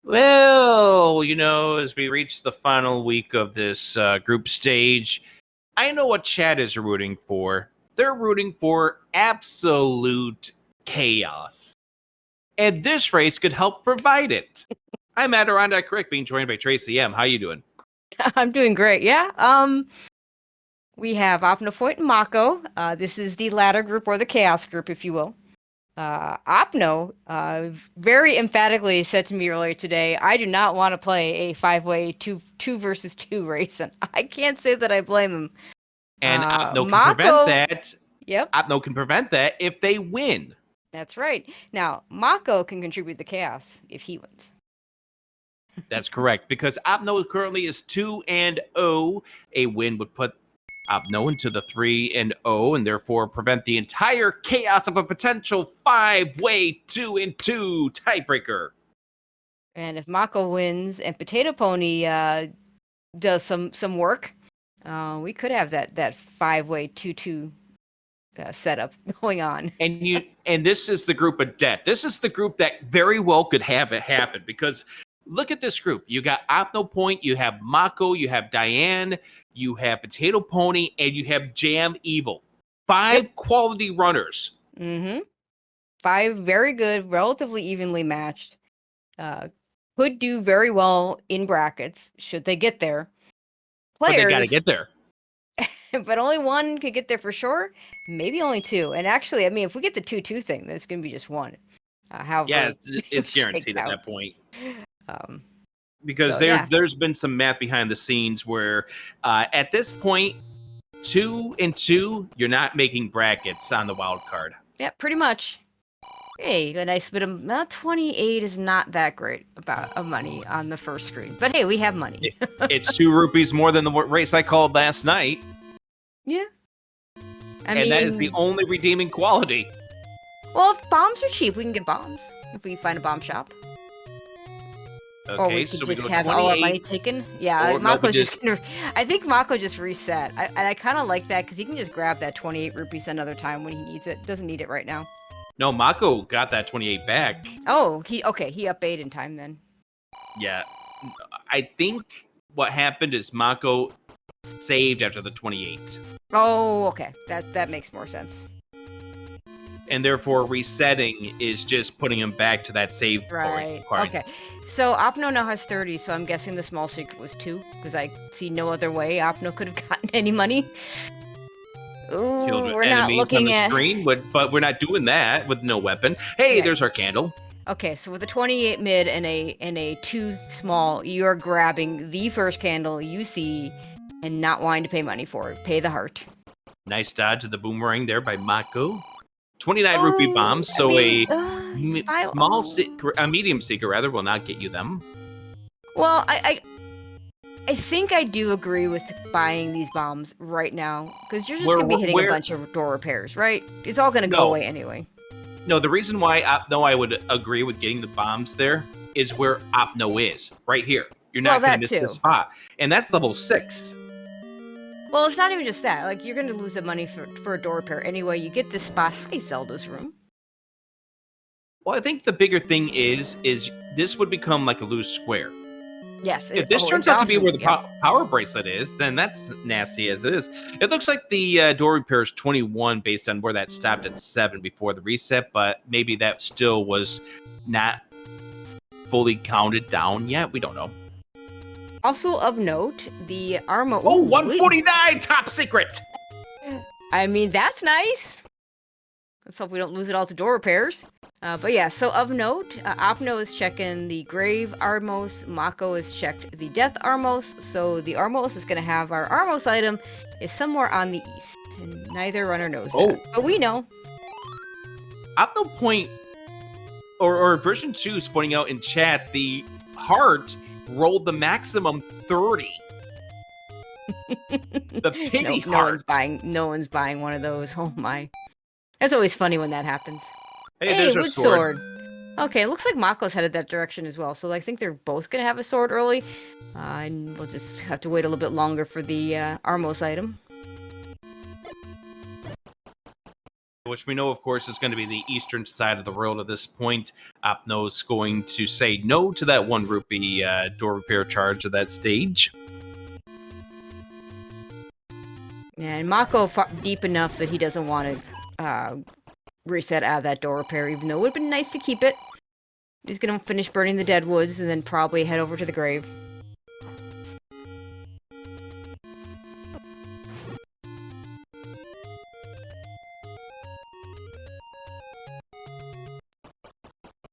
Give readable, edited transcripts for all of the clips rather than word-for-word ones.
Well, as we reach the final week of this group stage, I know what Chad is rooting for. They're rooting for absolute chaos. And this race could help provide it. I'm Adirondack Rick, being joined by Tracy M. How you doing? I'm doing great, yeah. We have OpnoPoint and Mocco. This is the ladder group, or the chaos group, if you will. Opno very emphatically said to me earlier today, I do not want to play a 5-way two versus 2 race, and I can't say that I blame him. And Opno can prevent that. Yep. Opno can prevent that if they win. That's right. Now, Mocco can contribute the chaos if he wins. That's correct, because Opno currently is 2-0. A win would put Opno into the 3-0, and therefore prevent the entire chaos of a potential 5-way 2-2 tiebreaker. And if Mocco wins and Potato Pony does some work, we could have that 5-way 2-2 setup going on. And this is the group of death. This is the group that very well could have it happen, because look at this group. You got OpnoPoint, you have Mocco, you have Diane, you have Potato Pony, and you have Jam Evil. 5 quality runners. Mm-hmm. 5 very good, relatively evenly matched. Could do very well in brackets, should they get there. But they got to get there. But only one could get there for sure. Maybe only 2. And actually, I mean, if we get the 2-2 thing, then it's going to be just 1. Yeah, it's guaranteed at that point. Because there's been some math behind the scenes where at this point, 2-2, you're not making brackets on the wild card. Yeah, pretty much. Hey, a nice bit of 28 is not that great of money on the first screen, but hey, we have money. It's 2 rupees more than the race I called last night. Yeah, I mean, that is the only redeeming quality. Well, if bombs are cheap, we can get bombs if we can find a bomb shop. Okay, or we could so just we have all our money taken. Yeah, I think Mocco just reset. I kind of like that because he can just grab that 28 rupees another time when he needs it. Doesn't need it right now. No, Mocco got that 28 back. Oh, he up 8 in time then. Yeah, I think what happened is Mocco saved after the 28. Oh, okay, that makes more sense. And therefore, resetting is just putting him back to that save point. Okay. So Opno now has 30, so I'm guessing the small secret was 2, because I see no other way Opno could have gotten any money. Ooh, we're not looking at screen, but we're not doing that with no weapon. Hey, there's our candle. Okay, so with a 28 mid and a 2 small, you are grabbing the first candle you see and not wanting to pay money for it. Pay the heart. Nice dodge of the boomerang there by Mocco. 29 rupee bombs, so a medium seeker rather will not get you them. Well, I think I do agree with buying these bombs right now, because you're just going to be hitting a bunch of door repairs, right? It's all going to go away anyway. No, the reason why I would agree with getting the bombs there is where Opno is, right here. You're not going to miss this spot. And that's level 6. Well, it's not even just that. Like, you're going to lose the money for a door repair anyway. You get this spot. Hi, Zelda's room. Well, I think the bigger thing is this would become like a loose square. Yes. If this turns out to be where the power bracelet is, then that's nasty as it is. It looks like the door repair is 21 based on where that stopped at 7 before the reset, but maybe that still was not fully counted down yet. We don't know. Also of note, the Armo... Oh, 149! Top secret! I mean, that's nice. Let's hope we don't lose it all to door repairs. But yeah, so of note, Opno is checking the Grave Armos, Mocco is checked the Death Armos, so the Armos is going to have our Armos item is somewhere on the east, and neither runner knows that. But we know. OpnoPoint, or version 2 is pointing out in chat, the heart rolled the maximum 30. The pity heart. No one's buying one of those. Oh my. That's always funny when that happens. Hey, there's a sword. Okay, looks like Mocco's headed that direction as well. So I think they're both going to have a sword early. And we'll just have to wait a little bit longer for the Armos item. which we know, of course, is going to be the eastern side of the world at this point. Opno's going to say no to that 1 rupee door repair charge at that stage. Yeah, and Mocco deep enough that he doesn't want to reset out of that door repair, even though it would have been nice to keep it. He's going to finish burning the dead woods and then probably head over to the grave.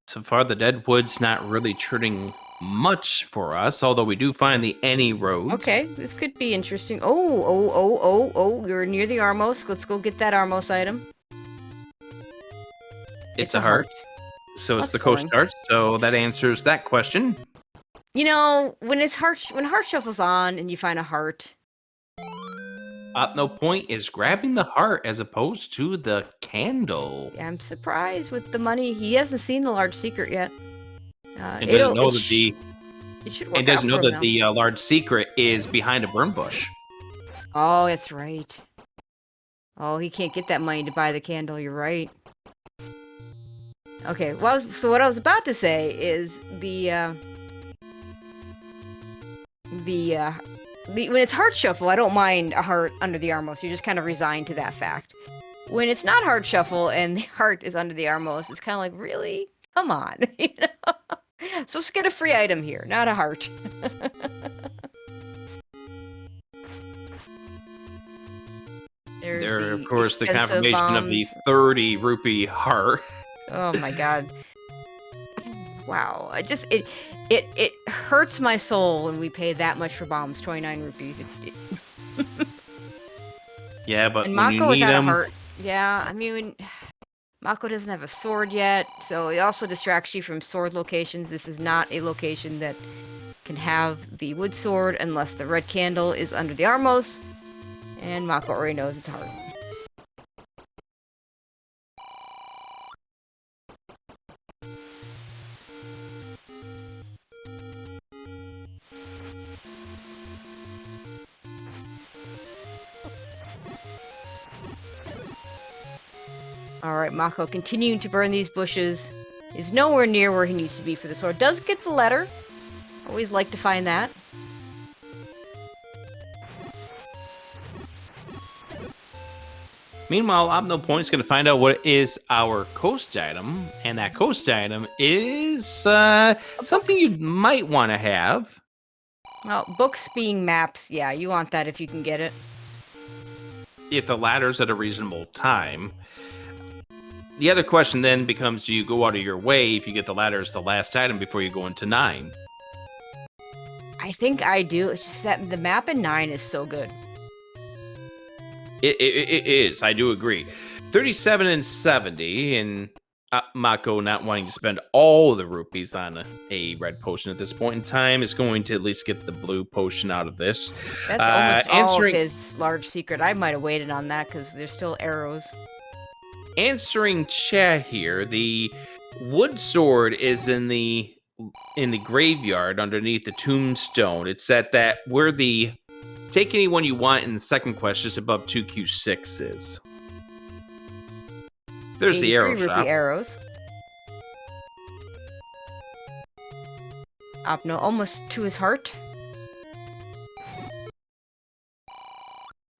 So far, the Deadwood's not really churning much for us, although we do find the any roads. Okay, this could be interesting. Oh, you're near the Armos. Let's go get that Armos item. It's a heart. So it's the Coast Guard, so that answers that question. You know, when heart shuffle's on and you find a heart, OpnoPoint is grabbing the heart as opposed to the candle. I'm surprised with the money. He hasn't seen the large secret yet. And doesn't know that the large secret is behind a burn bush. Oh, that's right. Oh, he can't get that money to buy the candle. You're right. Okay, well, so what I was about to say is when it's heart shuffle, I don't mind a heart under the Armos. You're just kind of resigned to that fact. When it's not heart shuffle and the heart is under the Armos, it's kind of like, really? Come on. You know? So let's get a free item here, not a heart. There, of course, the confirmation of the 30 rupee heart. Oh my god. Wow. It hurts my soul when we pay that much for bombs, 29 rupees. Yeah, but and when Mocco you need is out them... of heart. Yeah, I mean, Mocco doesn't have a sword yet, so it also distracts you from sword locations. This is not a location that can have the wood sword unless the red candle is under the Armos. And Mocco already knows it's hard. Alright, Mocco continuing to burn these bushes. Is nowhere near where he needs to be for the sword. Does get the letter. Always like to find that. Meanwhile, OpnoPoint's going to find out what is our coast item, and that coast item is something you might want to have. Well, books being maps, yeah, you want that if you can get it. If the ladder's at a reasonable time. The other question then becomes, do you go out of your way if you get the ladder as the last item before you go into 9? I think I do. It's just that the map in 9 is so good. It is. I do agree. 37 and 70, and Mocco not wanting to spend all the rupees on a red potion at this point in time is going to at least get the blue potion out of this. That's almost all of his large secret. I might have waited on that because there's still arrows. Answering chat here, the wood sword is in the graveyard underneath the tombstone. It's at that where the take anyone you want in the second quest, just above 2Q6 is. There's the arrow shop. Arrows. Opno almost to his heart.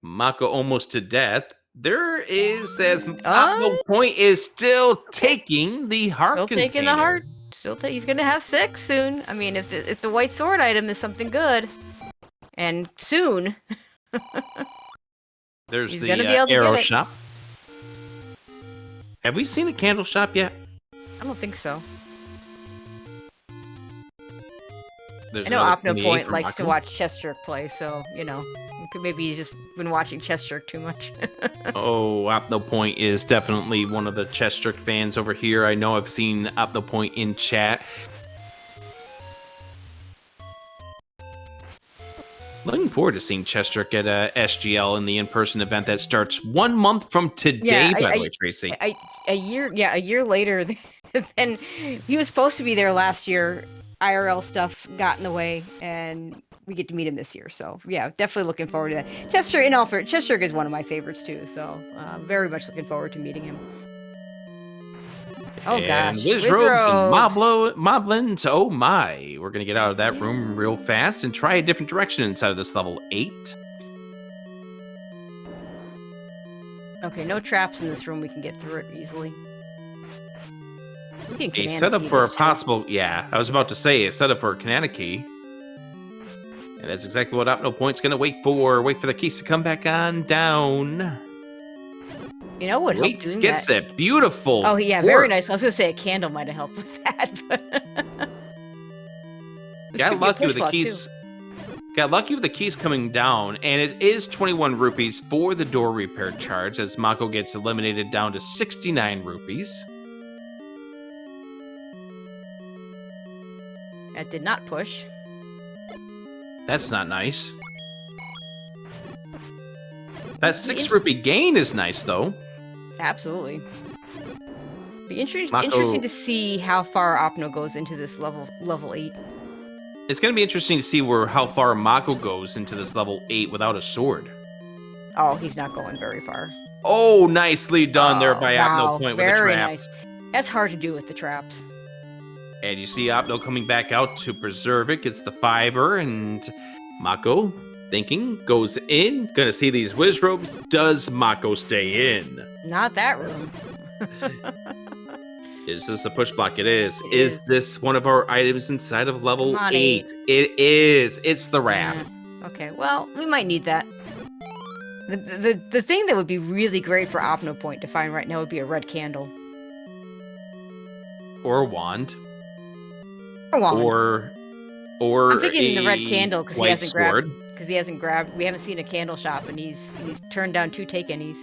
Mocco almost to death. There is, as OpnoPoint is still taking the heart container. Taking the heart. He's gonna have 6 soon. I mean, if the white sword item is something good, and soon, there's the arrow shop. Have we seen a candle shop yet? I don't think so. There's I know OpnoPoint likes to watch Chess play, so, you know, maybe he's just been watching Chess too much. Oh, OpnoPoint is definitely one of the Chess fans over here. I know I've seen OpnoPoint in chat. Looking forward to seeing Chess at SGL in the in-person event that starts 1 month from today, by the way, Tracy. A year later, and he was supposed to be there last year. IRL stuff got in the way, and we get to meet him this year. So yeah, definitely looking forward to that. Chester is one of my favorites too. So very much looking forward to meeting him. Oh gosh, Wizrobes and Moblins, oh my. We're gonna get out of that room real fast and try a different direction inside of this level 8. Okay, no traps in this room. We can get through it easily. A setup for a possible, yeah, I was about to say a setup for a Kanana key. And that's exactly what OpnoPoint's gonna wait for. Wait for the keys to come back on down. You know what? Waits gets it. Beautiful. Oh yeah, very nice. I was gonna say a candle might have helped with that. But got lucky with the keys. Got lucky with the keys coming down, and it is 21 rupees for the door repair charge as Mocco gets eliminated down to 69 rupees. That did not push. That's not nice. That 6 rupee gain is nice, though. Absolutely. Be interesting to see how far Opno goes into this level 8. It's going to be interesting to see how far Mocco goes into this level 8 without a sword. Oh, he's not going very far. Oh, nicely done there by OpnoPoint with the traps. Very nice. That's hard to do with the traps. And you see Opno coming back out to preserve it, gets the 5-er, and Mocco, thinking, goes in. Gonna see these Wizrobes. Does Mocco stay in? Not that room. Is this a push block? It is. Is this one of our items inside of level 8? It is. It's the raft. Yeah. Okay, well, we might need that. The thing that would be really great for OpnoPoint to find right now would be a red candle. Or a wand. Or I'm thinking the red candle because he hasn't sword. grabbed. We haven't seen a candle shop, and he's turned down 2 take-any's.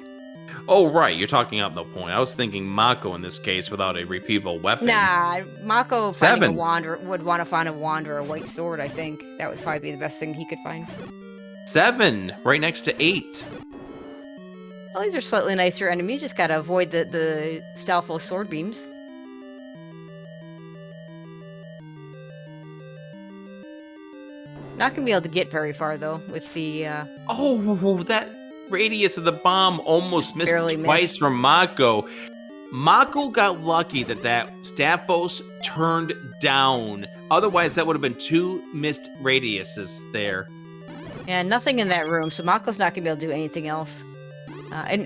Oh right, you're talking OpnoPoint. I was thinking Mocco in this case without a repeatable weapon. Nah, Mocco finding a wand would want to find a wand or a white sword. I think that would probably be the best thing he could find. 7, right next to 8. Well, these are slightly nicer enemies. Just gotta avoid the Stalfo sword beams. Not gonna be able to get very far though with the. Oh, that radius of the bomb almost missed twice from Mocco. Mocco got lucky that Stalfos turned down. Otherwise, that would have been 2 missed radiuses there. Yeah, nothing in that room, so Mocco's not gonna be able to do anything else. And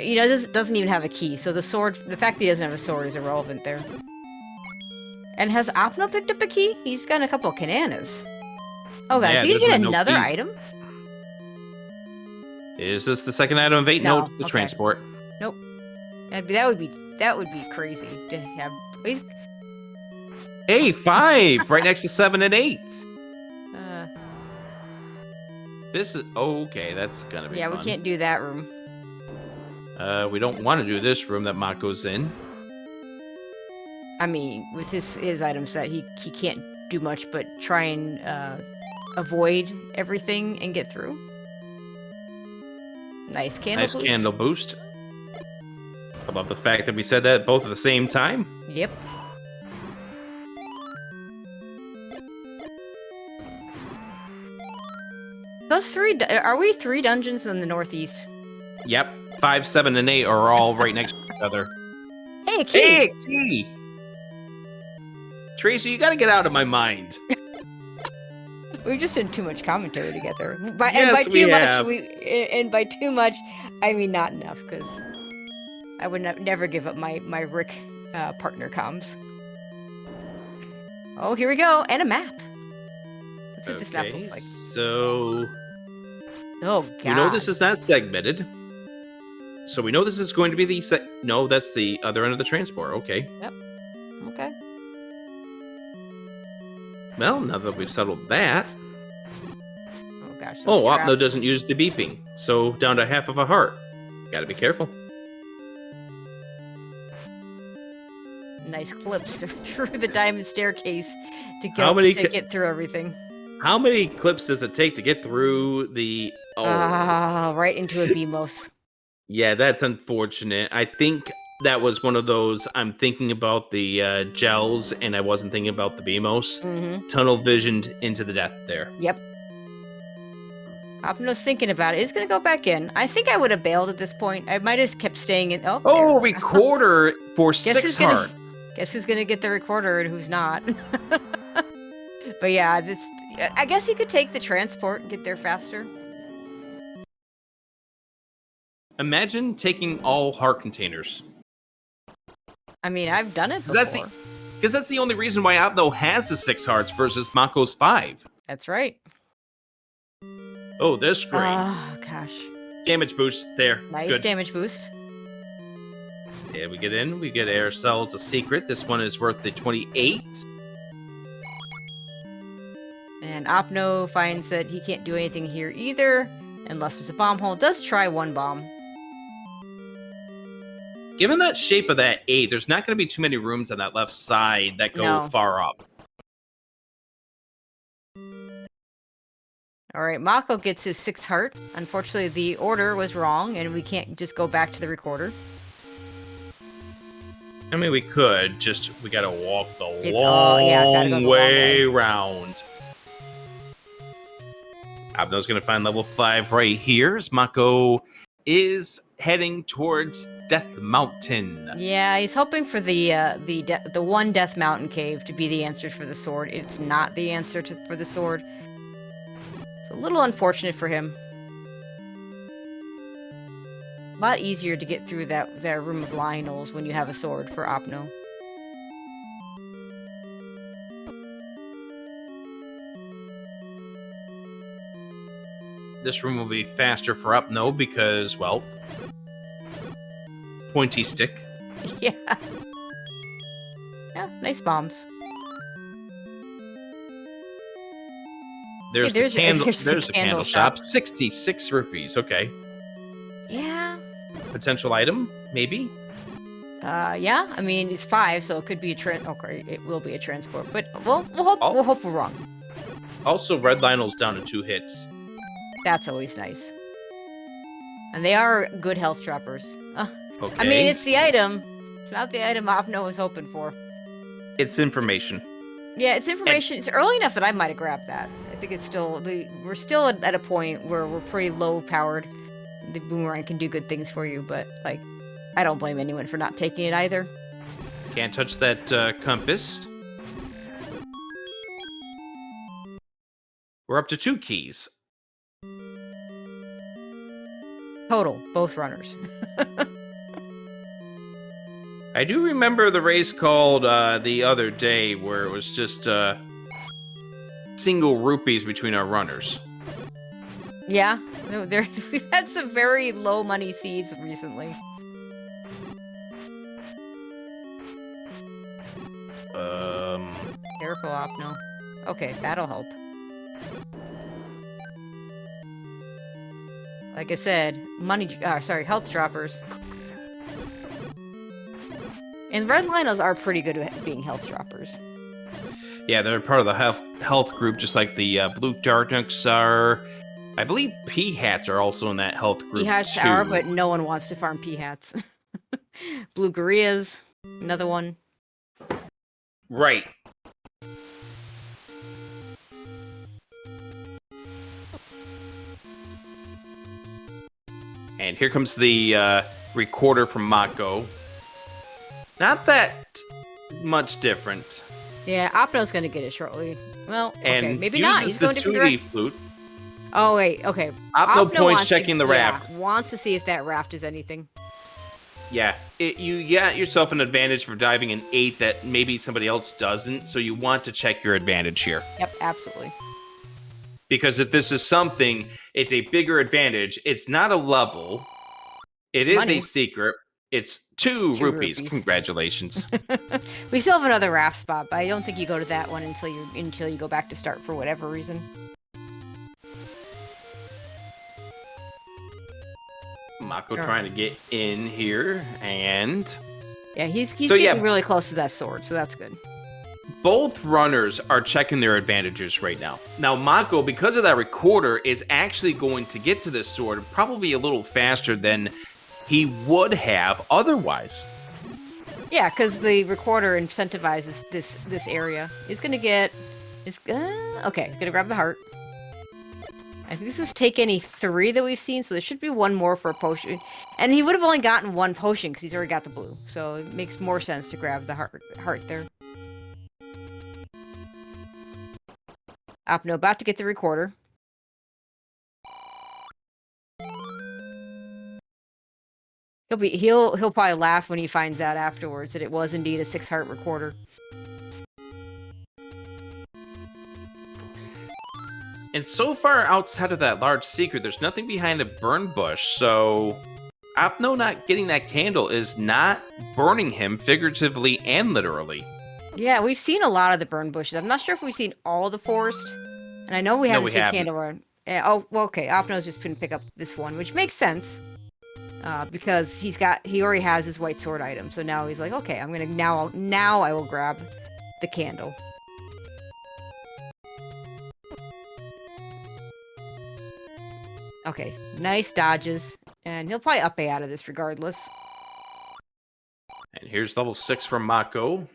doesn't even have a key, so the fact that he doesn't have a sword is irrelevant there. And has Opno picked up a key? He's got a couple of Kananas. Oh, guys, is he gonna get another item? Is this the second item of 8? No, the transport. Nope. That would be crazy to have. Hey, 5, right next to 7 and 8. This is okay. That's gonna be fun. We can't do that room. We don't want to do this room that Mocco's in. I mean, with his item set, he can't do much but try and avoid everything and get through. Nice candle boost. Nice candle boost. I love the fact that we said that both at the same time. Yep. Those 3, are we 3 dungeons in the northeast? Yep. 5, 7, and 8 are all right next to each other. Hey, a key! Hey, a key! Tracy, you gotta get out of my mind. We just did too much commentary together. And by too much, I mean not enough, because I would never give up my Rick partner comms. Oh, here we go, and a map. Let's see what this map looks like. So... Oh, God. We know this is not segmented. So we know this is going to be the... No, that's the other end of the transport. Okay. Yep. Okay. Well, now that we've settled that... Oh, gosh. Oh, Opno doesn't use the beeping. So down to half of a heart. Gotta be careful. Nice clips through the diamond staircase to get through everything. How many clips does it take to get through the... Oh, right into a BMOS. Yeah, that's unfortunate. I think that was one of those, I'm thinking about the gels, and I wasn't thinking about the BMOS. Mm-hmm. Tunnel visioned into the death there. Yep. Opno's thinking about it. He's gonna go back in. I think I would have bailed at this point. I might have kept staying in. Oh, Oh, recorder for 6 hearts. Guess who's gonna get the recorder and who's not? But yeah, I guess he could take the transport and get there faster. Imagine taking all heart containers. I mean, I've done it before. Because that's the only reason why Opno has the 6 hearts versus Mocco's 5. That's right. Oh, this screen. Oh, gosh. Damage boost. There. Nice Good. damage boost. Yeah, we get in. We get ourselves a secret. This one is worth the 28. And Opno finds that he can't do anything here either, unless there's a bomb hole. Does try one bomb. Given that shape of that 8, there's not going to be too many rooms on that left side that go far up. All right, Mocco gets his 6 heart. Unfortunately, the order was wrong, and we can't just go back to the recorder. I mean, we could, just we gotta walk the long way around. Opno's gonna find level 5 right here, as Mocco is heading towards Death Mountain. Yeah, he's hoping for the one Death Mountain cave to be the answer for the sword. It's not the answer for the sword. It's a little unfortunate for him. A lot easier to get through that room of Lionels when you have a sword for Opno. This room will be faster for Opno because, well, pointy stick. Yeah. Yeah, nice bombs. There's the candle shop. 66 rupees. Okay. Yeah. Potential item, maybe. Yeah. I mean, it's 5, so it could be a okay, it will be a transport, but we'll hope we're wrong. Also, Red Lionel's down to 2 hits. That's always nice. And they are good health droppers. Okay. I mean, it's the item. It's not the item Opno was hoping for. It's information. Yeah, it's information. It's early enough that I might have grabbed that. I think it's still we're still at a point where we're pretty low powered. The boomerang can do good things for you, but like, I don't blame anyone for not taking it either. Can't touch that compass. We're up to 2 keys. Total, both runners. I do remember the race called the other day where it was just single rupees between our runners. Yeah, we've had some very low money seeds recently. Careful, Opno. Okay, that'll help. Like I said, health droppers. And Red Lionels are pretty good at being health droppers. Yeah, they're part of the health group, just like the Blue Darknucks are. I believe P-Hats are also in that health group, P-Hats are, but no one wants to farm P-Hats. Blue Gorillas, another one. Right. And here comes the recorder from Mocco. Not that much different. Yeah, Opno's gonna get it shortly. Well, okay, maybe not. He's the going to 2D flute. Oh wait, okay. OpnoPoint's checking the raft. Wants to see if that raft is anything. Yeah, you got yourself an advantage for diving an 8 that maybe somebody else doesn't, so you want to check your advantage here. Yep, absolutely. Because if this is something, it's a bigger advantage. It's not a level. It is a secret. It's 2 rupees. Congratulations. We still have another raft spot, but I don't think you go to that one until you go back to start for whatever reason. Mocco trying to get in here, and yeah, he's getting really close to that sword, so that's good. Both runners are checking their advantages right now. Now, Mocco, because of that recorder, is actually going to get to this sword probably a little faster than he would have otherwise. Yeah, because the recorder incentivizes this area. He's gonna get... okay, gonna grab the heart. I think this is take any 3 that we've seen, so there should be 1 more for a potion. And he would have only gotten 1 potion because he's already got the blue. So it makes more sense to grab the heart there. Opno about to get the recorder. He'll probably laugh when he finds out afterwards that it was indeed a 6 heart recorder. And so far outside of that large secret, there's nothing behind a burn bush, so Opno not getting that candle is not burning him figuratively and literally. Yeah, we've seen a lot of the burn bushes. I'm not sure if we've seen all the forest. And I know we haven't seen candle run. Oh, well, okay. Opno's just couldn't pick up this one, which makes sense. Because he already has his white sword item. So now he's like, okay, I'm gonna now I will grab the candle. Okay, nice dodges. And he'll probably up A out of this regardless. And here's level 6 from Mocco.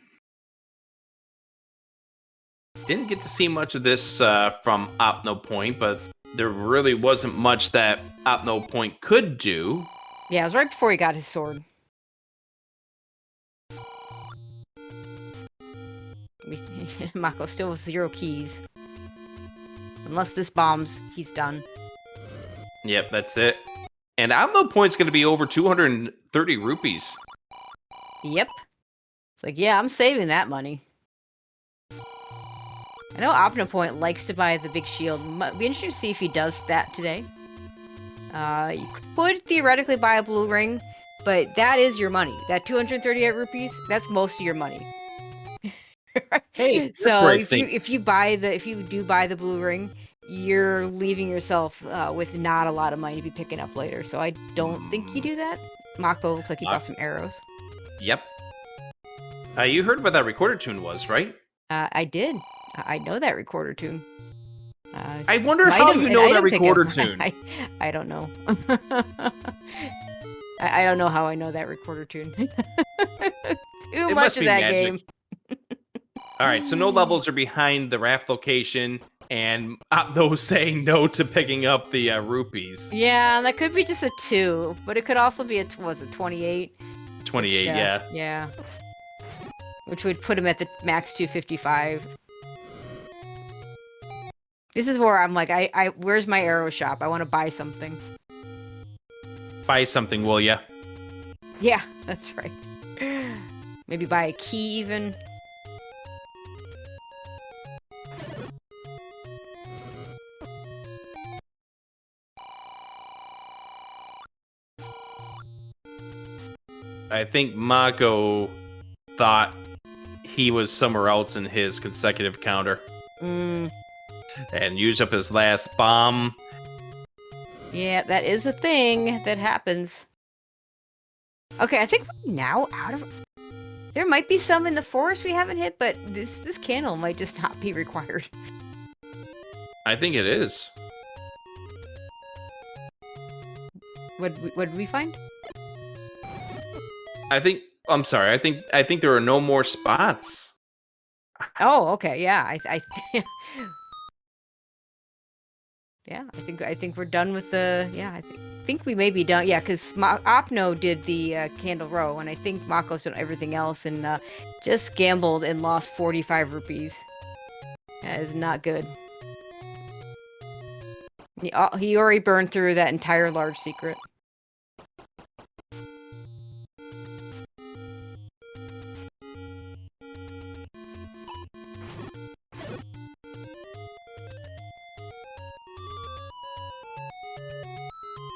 Didn't get to see much of this from OpnoPoint, but there really wasn't much that OpnoPoint could do. Yeah, it was right before he got his sword. Mocco still with 0 keys. Unless this bombs, he's done. Yep, that's it. And OpnoPoint's going to be over 230 rupees. Yep. It's like, yeah, I'm saving that money. I know OpnoPoint likes to buy the big shield. Be interesting to see if he does that today. You could theoretically buy a blue ring, but that is your money. That 238 rupees, that's most of your money. Hey, so if you do buy the blue ring, you're leaving yourself with not a lot of money to be picking up later. So I don't think you do that. Mocco looks like he bought some arrows. Yep. You heard what that recorder tune was, right? I did. I know that recorder tune. I wonder how you know that recorder tune. I don't know. I don't know how I know that recorder tune. Too much of that game. All right, so no levels are behind the raft location, and Opno saying no to picking up the rupees. Yeah, that could be just a 2, but it could also be was it 28? 28, yeah. Yeah. Which would put him at the max 255. This is where I'm like, where's my arrow shop? I want to buy something. Buy something, will ya? Yeah, that's right. Maybe buy a key even. I think Mocco thought he was somewhere else in his consecutive counter. And used up his last bomb. Yeah, that is a thing that happens. Okay, I think we're now out of... There might be some in the forest we haven't hit, but this candle might just not be required. I think it is. What did we find? I'm sorry. I think there are no more spots. Oh, okay. Yeah, yeah, I think we're done with the... Yeah, I think we may be done. Yeah, because Opno did the candle row, and I think Mocco's done everything else, and just gambled and lost 45 rupees. That is not good. He already burned through that entire large secret.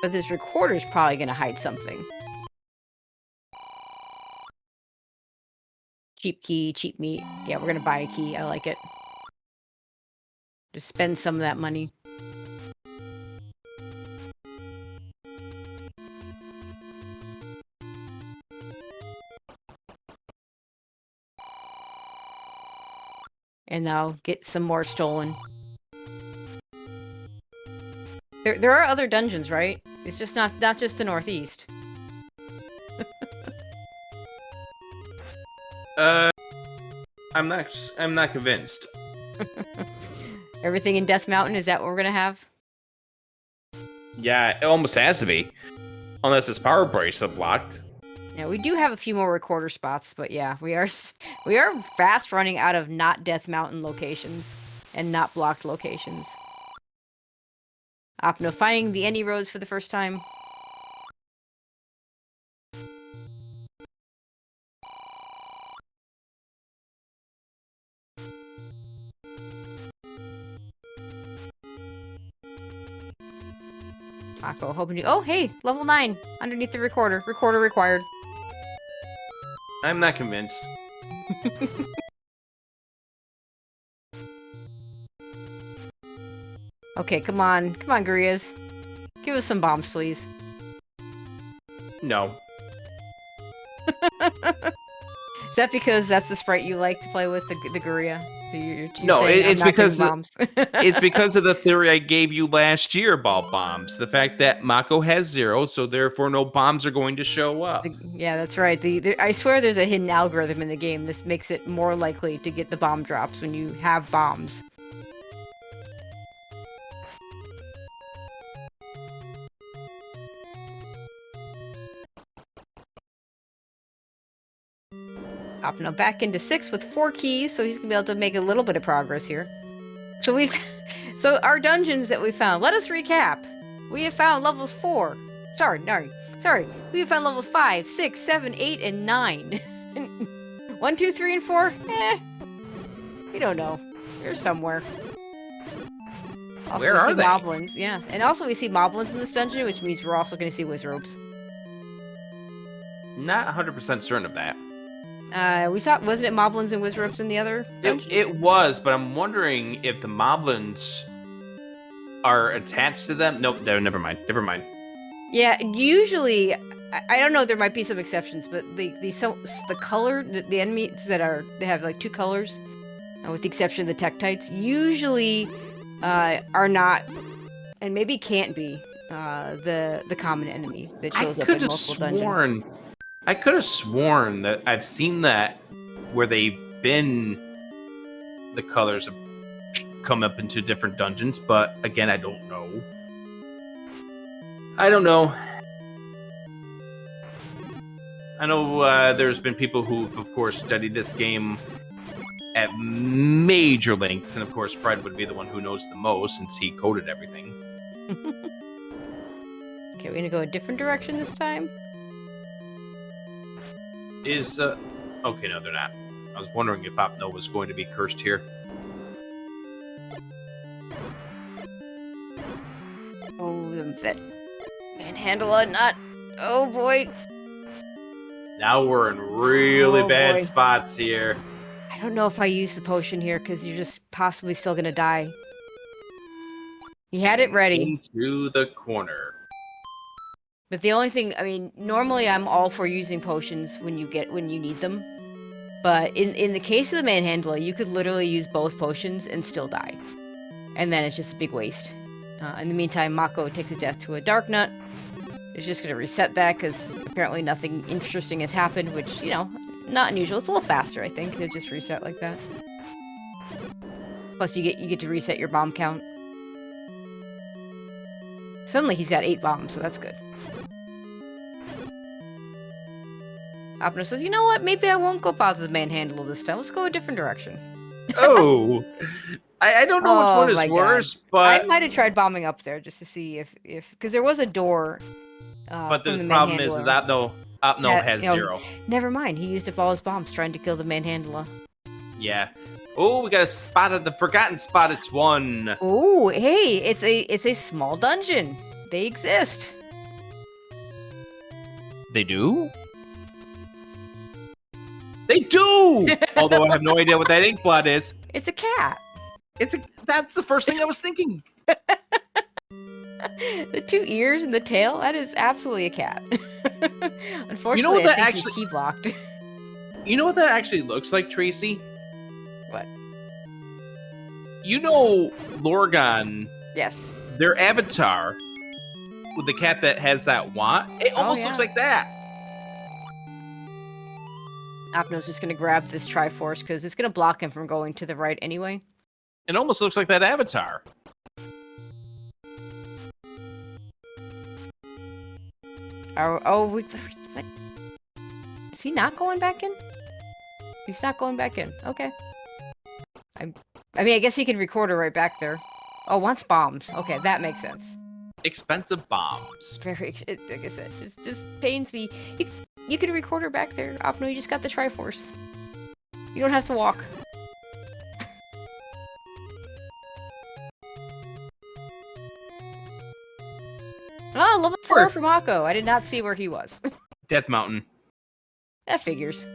But this recorder's probably going to hide something. Cheap key, cheap meat. Yeah, we're going to buy a key. I like it. Just spend some of that money. And now get some more stolen. There are other dungeons, right? It's just not just the Northeast. I'm not convinced. Everything in Death Mountain, is that what we're gonna have? Yeah, it almost has to be. Unless his power bracelet blocked. Yeah, we do have a few more recorder spots, but yeah, we are fast running out of not Death Mountain locations and not blocked locations. Opno finding the Endy roads for the first time. Mocco hoping to. Oh, hey, level 9 underneath the recorder. Recorder required. I'm not convinced. Okay, come on, Gurias. Give us some bombs, please. No. Is that because that's the sprite you like to play with, the Guria? You're No, saying I'm it's not because getting bombs. it's because of the theory I gave you last year about bombs. The fact that Mocco has 0, so therefore no bombs are going to show up. Yeah, that's right. I swear there's a hidden algorithm in the game. This makes it more likely to get the bomb drops when you have bombs. Opno back into 6 with 4 keys, so he's gonna be able to make a little bit of progress here. So our dungeons that we found. Let us recap. We have found levels 4. Sorry. We have found levels 5, 6, 7, 8, and 9. 1, 2, 3, and 4. We don't know. They're somewhere. Also, Where are they? Moblins, yeah, and also we see moblins in this dungeon, which means we're also going to see wizrobes. Not 100% certain of that. We saw, wasn't it moblins and wizrobes in the other dungeon? It was, but I'm wondering if the moblins are attached to them. Nope, never mind. Yeah, usually, I don't know. There might be some exceptions, but the color, the enemies they have like 2 colors, with the exception of the Tektites, usually are not, and maybe can't be the common enemy that shows up in multiple dungeons. I could have sworn that I've seen that where they've been the colors have come up into different dungeons, but again, I don't know. I know there's been people who've, of course, studied this game at major lengths, and of course, Fred would be the one who knows the most since he coded everything. Okay, we're gonna go a different direction this time. Okay, no, they're not. I was wondering if Opno was going to be cursed here. Oh, that manhandler not. Oh boy. Now we're in really bad spots here. I don't know if I use the potion here because you're just possibly still gonna die. You had it ready. Into the corner. But the only thing, I mean, normally I'm all for using potions when you need them. But in the case of the manhandler, you could literally use both potions and still die. And then it's just a big waste. In the meantime, Mocco takes a death to a Dark Nut. It's just going to reset that because apparently nothing interesting has happened, which, you know, not unusual. It's a little faster, I think, to just reset like that. Plus, you get to reset your bomb count. Suddenly he's got 8 bombs, so that's good. Opno says, you know what? Maybe I won't go bother the manhandler this time. Let's go a different direction. Oh! I don't know which one is worse, but... I might have tried bombing up there just to see if... Because there was a door but the problem is that Opno has 0. Never mind. He used up all his bombs trying to kill the manhandler. Yeah. Oh, we got a spot at the forgotten spot. It's 1. Oh, hey! It's a small dungeon. They exist. They do? They do! Although I have no idea what that ink blot is. It's a cat. That's the first thing I was thinking. The 2 ears and the tail, that is absolutely a cat. Unfortunately, you know what that I think he's key blocked. You know what that actually looks like, Tracy? What? You know Lorgon. Yes. Their avatar with the cat that has that wand. It almost looks like that. Opno's just going to grab this Triforce because it's going to block him from going to the right anyway. It almost looks like that avatar. What? Is he not going back in? He's not going back in. Okay. I mean, I guess he can record it right back there. Oh, wants bombs. Okay, that makes sense. Expensive bombs. Like I said, just pains me. You can record her back there. Opno, you just got the Triforce. You don't have to walk. Oh, level 4 for Mocco. I did not see where he was. Death Mountain. That figures.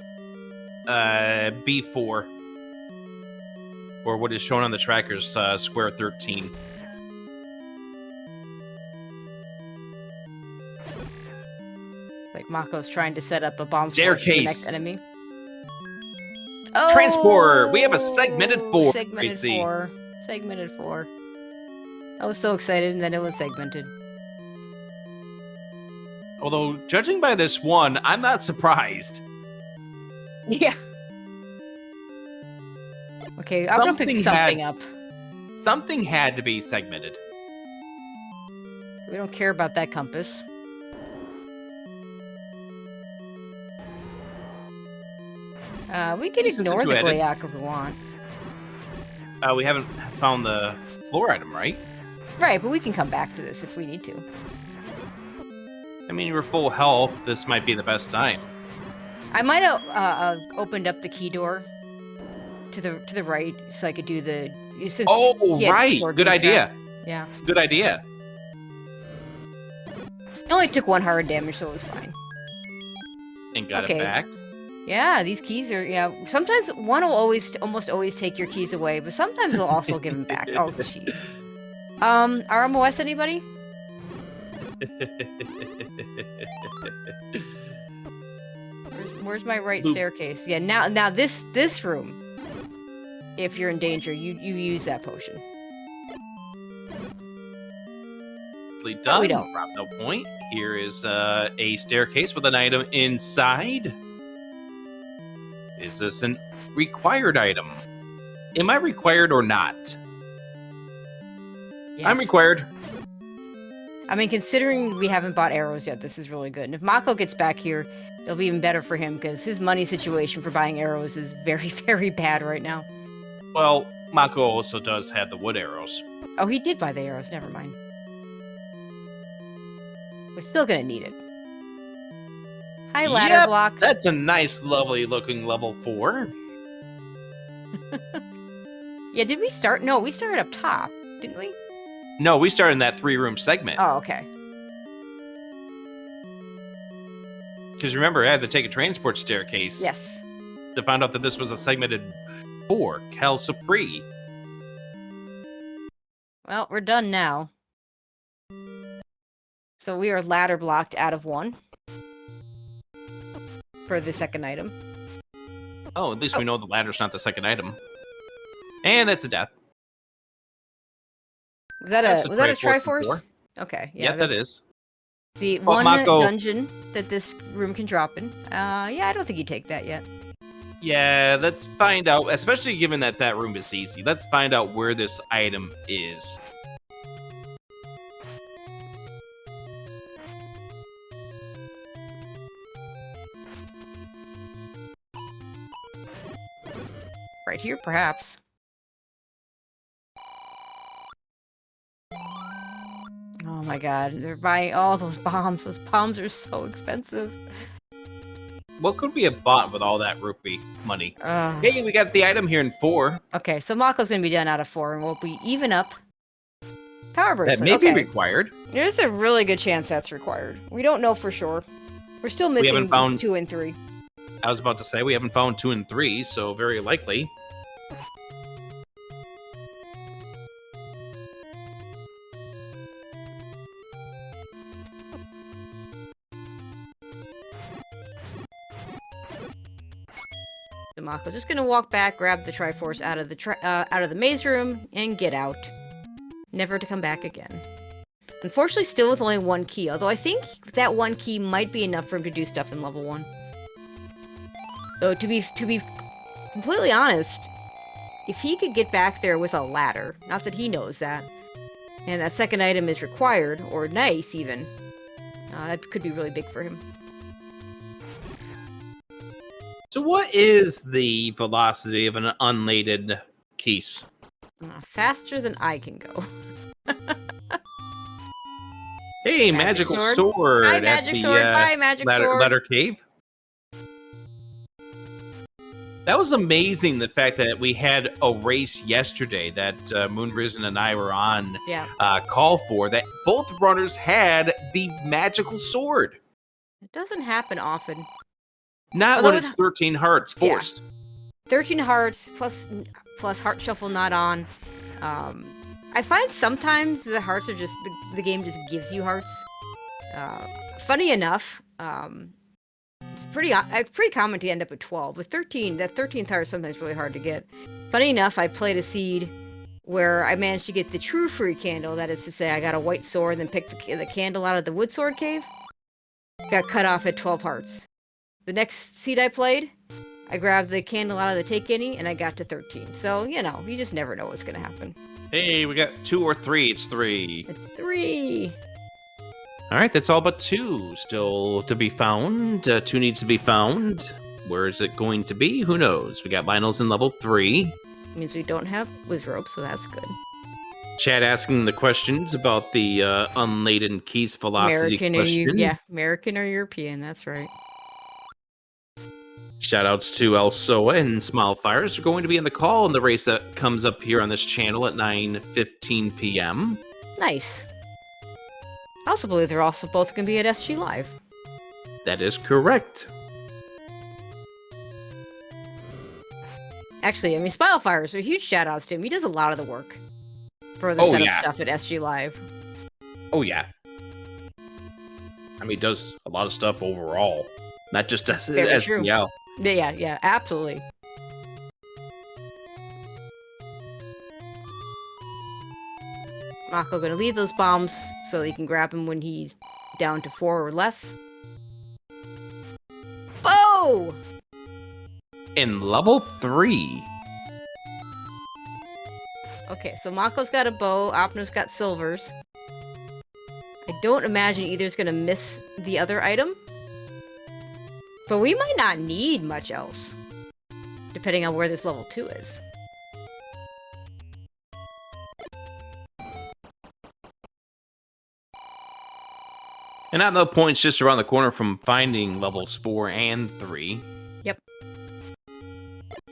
B4. Or what is shown on the trackers, square 13. Like Mocco's trying to set up a bomb staircase for the next enemy. Oh, Transport! We have a segmented 4. Segmented 4. Segmented 4. I was so excited, and then it was segmented. Although, judging by this one, I'm not surprised. Yeah. Okay, I'm gonna pick something up. Something had to be segmented. We don't care about that compass. We can ignore the Glayak if we want. We haven't found the floor item, right? Right, but we can come back to this if we need to. I mean, we're full health. This might be the best time. I might have opened up the key door to the right so I could do the. Oh, right. Good idea. Yeah. Good idea. It only took 1 hard damage, so it was fine. And got it back. Yeah, these keys are, yeah. Sometimes one will almost always take your keys away, but sometimes they'll also give them back. Oh, jeez. RMOS, anybody? Where's my right staircase? Yeah, now this room. If you're in danger, you use that potion. Done. We don't. Drop no point. Here is a staircase with an item inside. Is this a required item? Am I required or not? Yes. I'm required. I mean, considering we haven't bought arrows yet, this is really good. And if Mocco gets back here, it'll be even better for him because his money situation for buying arrows is very, very bad right now. Well, Mocco also does have the wood arrows. Oh, he did buy the arrows. Never mind. We're still gonna need it. Hi, ladder block. That's a nice, lovely looking level 4. Yeah, did we start? No, we started up top, didn't we? No, we started in that 3-room segment. Oh, okay. Because remember, I had to take a transport staircase. Yes. To find out that this was a segmented 4, Cal Supri. Well, we're done now. So we are ladder blocked out of 1. For the second item. Oh, at least we know the ladder's not the second item. And that's a death. Was that a Triforce? Okay. Yeah, that is. The one dungeon that this room can drop in. Yeah, I don't think you take that yet. Yeah, let's find out, especially given that that room is easy. Let's find out where this item is. Right here, perhaps. Oh my god, they're buying all those bombs. Those bombs are so expensive. What could we have bought with all that rupee money? Hey, we got the item here in 4. Okay, so Mocco's gonna be done out of 4, and we'll be even up. Power burst. That may be required. There's a really good chance that's required. We don't know for sure. We're still missing 2 and 3. I was about to say, we haven't found 2 and 3, so very likely. Mocco's just gonna walk back, grab the Triforce out of the maze room, and get out. Never to come back again. Unfortunately, still with only 1 key, although I think that 1 key might be enough for him to do stuff in level 1. Though, to be completely honest, if he could get back there with a ladder, not that he knows that, and that second item is required, or nice even, That could be really big for him. So what is the velocity of an unladen Keese? Faster than I can go. Hey, magical sword Bye, at magic the sword. Bye, magic sword. ladder cave. That was amazing, the fact that we had a race yesterday that Moonrisen and I were on call for, that both runners had the magical sword. It doesn't happen often. Not when it's 13 hearts forced. Yeah. 13 hearts plus heart shuffle not on. I find sometimes the hearts are just, the game just gives you hearts. Funny enough, it's pretty common to end up at 12. With 13, that 13th heart is sometimes really hard to get. Funny enough, I played a seed where I managed to get the true free candle. That is to say, I got a white sword and then picked the candle out of the wood sword cave. Got cut off at 12 hearts. The next seed I played, I grabbed the candle out of the take any and I got to 13. So, you know, you just never know what's going to happen. Hey, we got 2 or 3. It's 3. It's 3. All right, that's all but 2 still to be found. 2 needs to be found. Where is it going to be? Who knows? We got Lionel's in level 3. Means we don't have Wizrope, so that's good. Chat asking the questions about the unladen Keese velocity question. American or European, that's right. Shoutouts to Elsoa and Smilefires are going to be in the call in the race that comes up here on this channel at 9:15 p.m. Nice. I also believe they're also both going to be at SGLIVE. That is correct. Actually, I mean, Smilefires are huge shoutouts to him. He does a lot of the work for the setup stuff at SGLIVE. Oh, yeah. I mean, he does a lot of stuff overall, not just SGL. Yeah, absolutely. Mocco gonna leave those bombs so you can grab him when he's down to 4 or less. Bow! In level 3. Okay, so Mocco's got a bow, Opno's got silvers. I don't imagine either's gonna miss the other item. But we might not need much else, depending on where this level 2 is. And OpnoPoint's just around the corner from finding levels 4 and 3. Yep.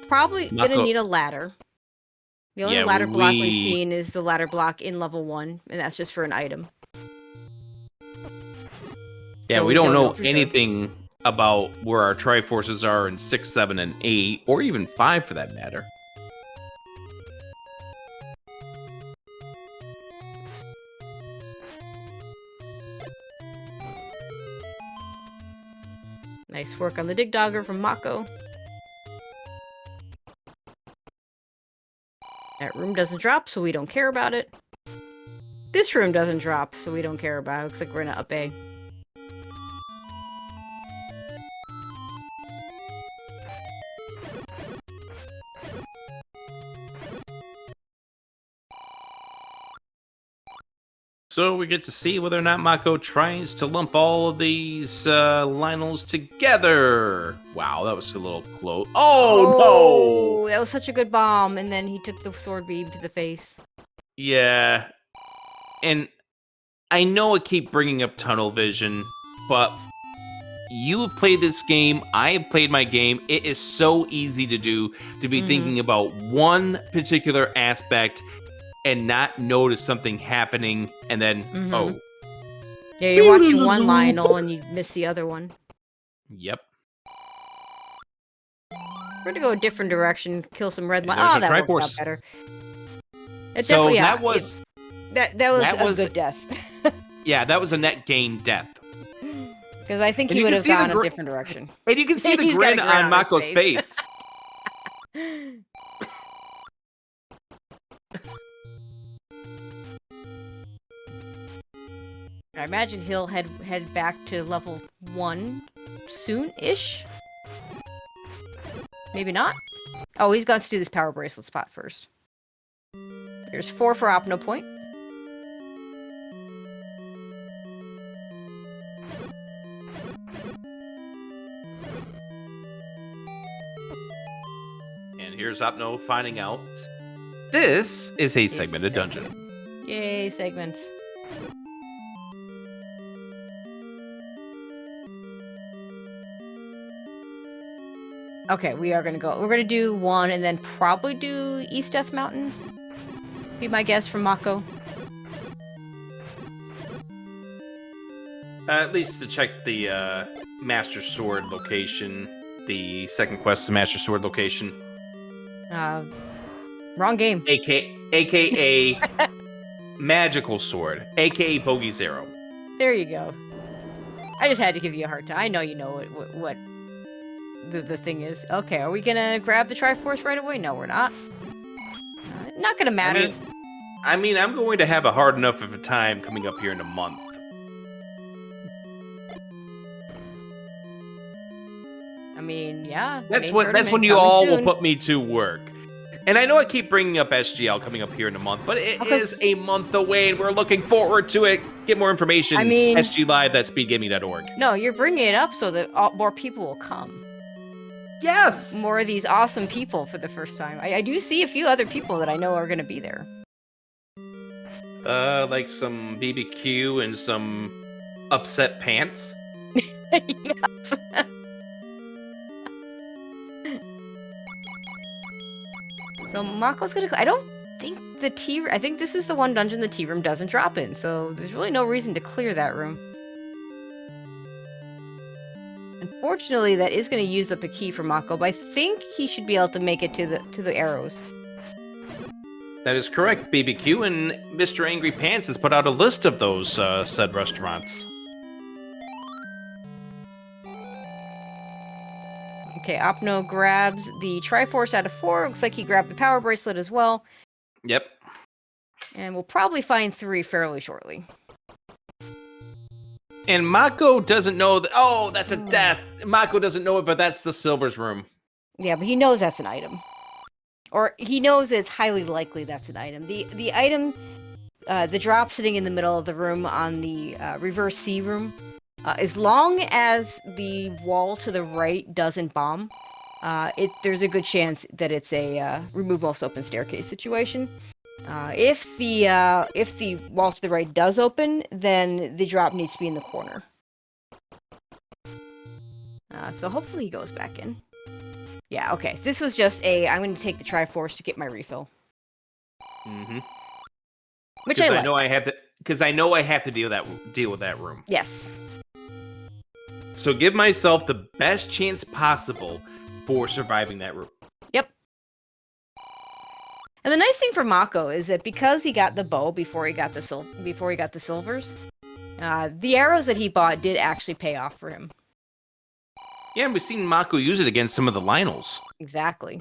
Probably gonna need a ladder. The only ladder block we've seen is the ladder block in level 1, and that's just for an item. Yeah, so we don't know anything about where our Triforces are in 6, 7, and 8, or even 5 for that matter. Nice work on the Dig Dogger from Mocco. That room doesn't drop, so we don't care about it. This room doesn't drop, so we don't care about it. Looks like we're in up A. So we get to see whether or not Mocco tries to lump all of these Lionels together. Wow, that was a little close. Oh, no! That was such a good bomb, and then he took the sword beam to the face. Yeah. And I know I keep bringing up tunnel vision, but you have played this game, I have played my game. It is so easy to do, to be thinking about one particular aspect and not notice something happening, and then, oh. Yeah, you're watching one Lionel and you miss the other one. Yep. We're gonna go a different direction, kill some red Lionels. Oh, that worked out better. It so definitely, that was... That was a good death. Yeah, that was a net gain death. Because I think he would have gone a different direction. And you can see the grin on Mocco's face. I imagine he'll head back to level 1 soon-ish? Maybe not? Oh, he's got to do this power bracelet spot first. There's 4 for OpnoPoint. here's Opno finding out. This is a segmented dungeon. Yay, segments. Okay, we are gonna go. We're gonna do one and then probably do East Death Mountain. Be my guess from Mocco. At least to check the Master Sword location. The second quest, the Master Sword location. Wrong game. AKA Magical Sword, aka Bogey's Arrow. There you go. I just had to give you a hard time. I know you know what the thing is. Okay, are we gonna grab the Triforce right away? No, we're not. Not gonna matter. I mean, I'm going to have a hard enough of a time coming up here in a month. I mean, yeah. That's when you all will put me to work. And I know I keep bringing up SGL coming up here in a month, but it is a month away, and we're looking forward to it. Get more information. I mean, SGLIVE.speedgaming.org. No, you're bringing it up so that more people will come. Yes! More of these awesome people for the first time. I do see a few other people that I know are going to be there. Like some BBQ and some upset pants. Yes. So Mocco's gonna. I don't think the T. I think this is the one dungeon the T room doesn't drop in. So there's really no reason to clear that room. Unfortunately, that is going to use up a key for Mocco, but I think he should be able to make it to the arrows. That is correct, BBQ, and Mr. Angry Pants has put out a list of those said restaurants. Okay, Opno grabs the Triforce out of 4. Looks like he grabbed the Power Bracelet as well. Yep. And we'll probably find 3 fairly shortly. And Mocco doesn't know that. Oh, that's a death. Mocco doesn't know it, but that's the Silver's room. Yeah, but he knows that's an item. Or he knows it's highly likely that's an item. The item, the drop sitting in the middle of the room on the reverse C room, as long as the wall to the right doesn't bomb, there's a good chance that it's a remove most open staircase situation. If the wall to the right does open, then the drop needs to be in the corner. So hopefully he goes back in. Yeah, okay. This was just I'm going to take the Triforce to get my refill. Mm-hmm. Which I know I have to, because I know I have to deal with that room. Yes. So give myself the best chance possible for surviving that room. Yep. And the nice thing for Mocco is that because he got the bow before he got the silvers, the arrows that he bought did actually pay off for him. Yeah, and we've seen Mocco use it against some of the Lionels. Exactly.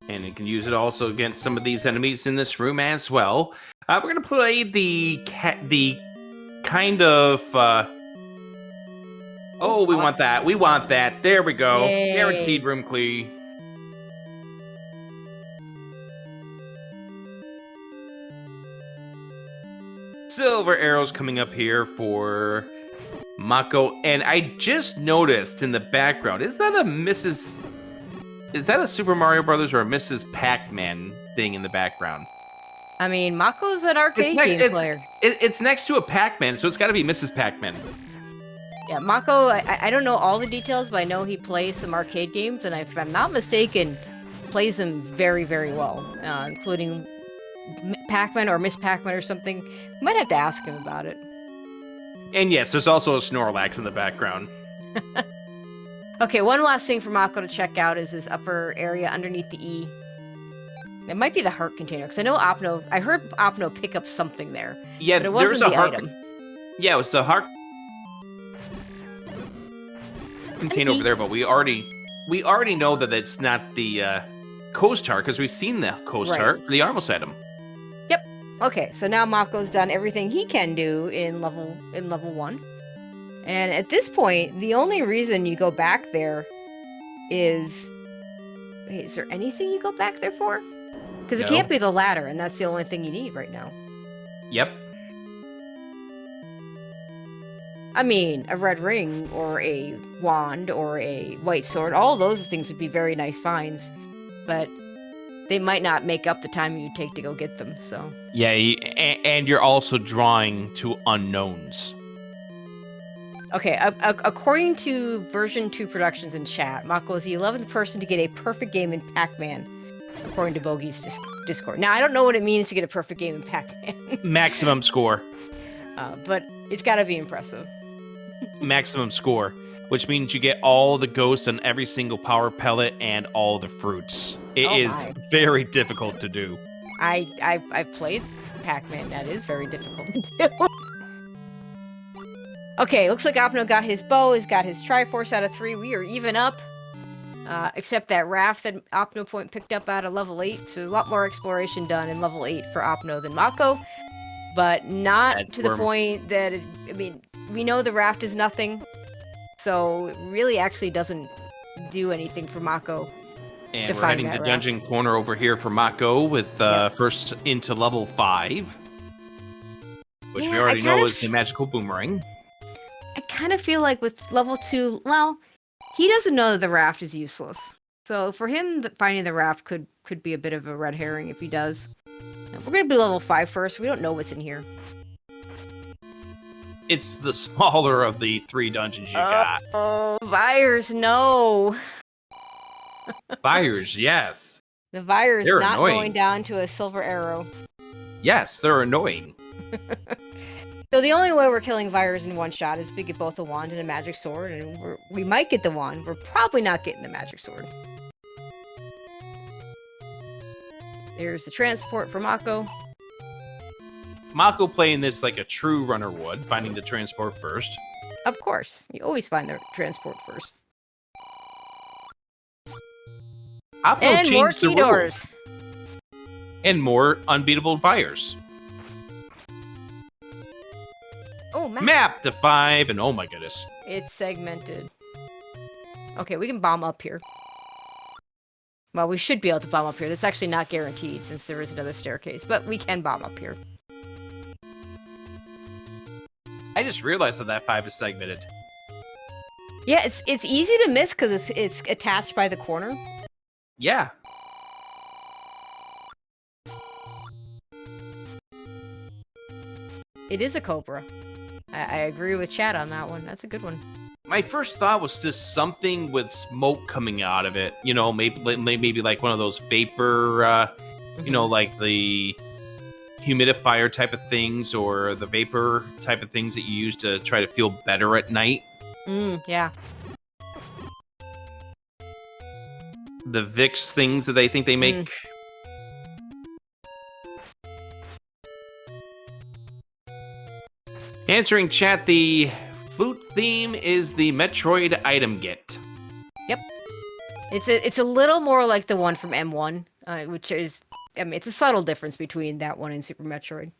And he can use it also against some of these enemies in this room as well. We're going to play the kind of... Oh, we want that. We want that. There we go. Yay. Guaranteed room clear. Silver arrows coming up here for Mocco. And I just noticed in the background, is that a Super Mario Brothers or a Mrs. Pac-Man thing in the background? I mean, Mocco's an arcade game player. It's next to a Pac-Man, so it's got to be Mrs. Pac-Man. Yeah, Mocco, I don't know all the details, but I know he plays some arcade games, and if I'm not mistaken, plays them very, very well, including Pac-Man or Miss Pac-Man or something. Might have to ask him about it. And yes, there's also a Snorlax in the background. Okay, one last thing for Mocco to check out is this upper area underneath the E. It might be the heart container, because I know I heard Opno pick up something there. Yeah, but it wasn't the item. Yeah, it was the heart container over there, but we already know that it's not the Coast Heart, because we've seen the Coast Heart for the Armos item. Yep. Okay, so now Mocco's done everything he can do in level 1. And at this point, the only reason you go back there is... Wait, is there anything you go back there for? Because it can't be the ladder, and that's the only thing you need right now. Yep. I mean, a red ring or a wand or a white sword, all those things would be very nice finds, but they might not make up the time you take to go get them, so. Yeah, and you're also drawing to unknowns. Okay, according to version 2 productions in chat, Mocco is the 11th person to get a perfect game in Pac-Man, according to Bogey's Discord. Now, I don't know what it means to get a perfect game in Pac-Man. Maximum score. But it's gotta be impressive. Maximum score, which means you get all the ghosts on every single power pellet and all the fruits. It is very difficult to do. I've played Pac-Man. That is very difficult to do. Okay, looks like Opno got his bow. He's got his Triforce out of 3. We are even up. Except that raft that OpnoPoint picked up out of level 8. So a lot more exploration done in level 8 for Opno than Mocco. But not to the point that, I mean, we know the raft is nothing. So it really actually doesn't do anything for Mocco. And we're heading to Dungeon Corner over here for Mocco with first into level 5. Which we already know is the magical boomerang. I kind of feel like with level 2, well, he doesn't know that the raft is useless. So for him, finding the raft could be a bit of a red herring if he does. We're going to be level 5 first. We don't know what's in here. It's the smaller of the 3 dungeons you got. Oh, Vyres, no. Vyres, yes. The Vyres They're not annoying. going down to a silver arrow. Yes, they're annoying. So the only way we're killing Vyres in one shot is if we get both a wand and a magic sword, and we might get the wand. We're probably not getting the magic sword. There's the transport for Mocco. Mocco playing this like a true runner would, finding the transport first. Of course. You always find the transport first. Opno And more changed the key doors. rules. And more unbeatable Vyres. Oh, Map to 5, and oh my goodness. It's segmented. Okay, we can bomb up here. Well, we should be able to bomb up here. That's actually not guaranteed since there is another staircase, but we can bomb up here. I just realized that 5 is segmented. Yeah, it's easy to miss because it's attached by the corner. Yeah. It is a cobra. I agree with Chad on that one. That's a good one. My first thought was just something with smoke coming out of it. You know, maybe like one of those vapor, you know, like the humidifier type of things or the vapor type of things that you use to try to feel better at night. Yeah. The Vicks things that they think they make. Answering chat, the flute theme is the Metroid item get. Yep. It's a little more like the one from M1, which is, I mean, it's a subtle difference between that one and Super Metroid.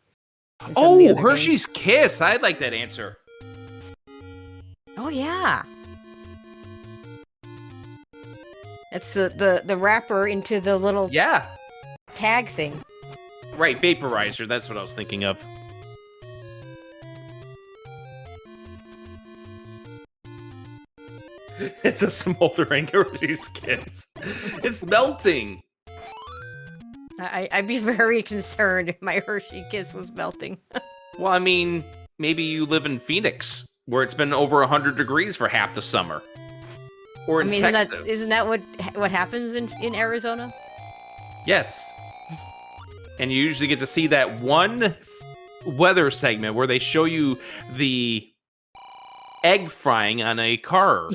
And Oh, Hershey's Kiss! I like that answer. Oh yeah. That's the wrapper into the little tag thing. Right, vaporizer. That's what I was thinking of. It's a smoldering Hershey's Kiss. It's melting. I'd be very concerned if my Hershey Kiss was melting. Well, I mean, maybe you live in Phoenix, where it's been over 100 degrees for half the summer. Or in Texas. Isn't that what happens in Arizona? Yes. And you usually get to see that one weather segment where they show you the egg frying on a car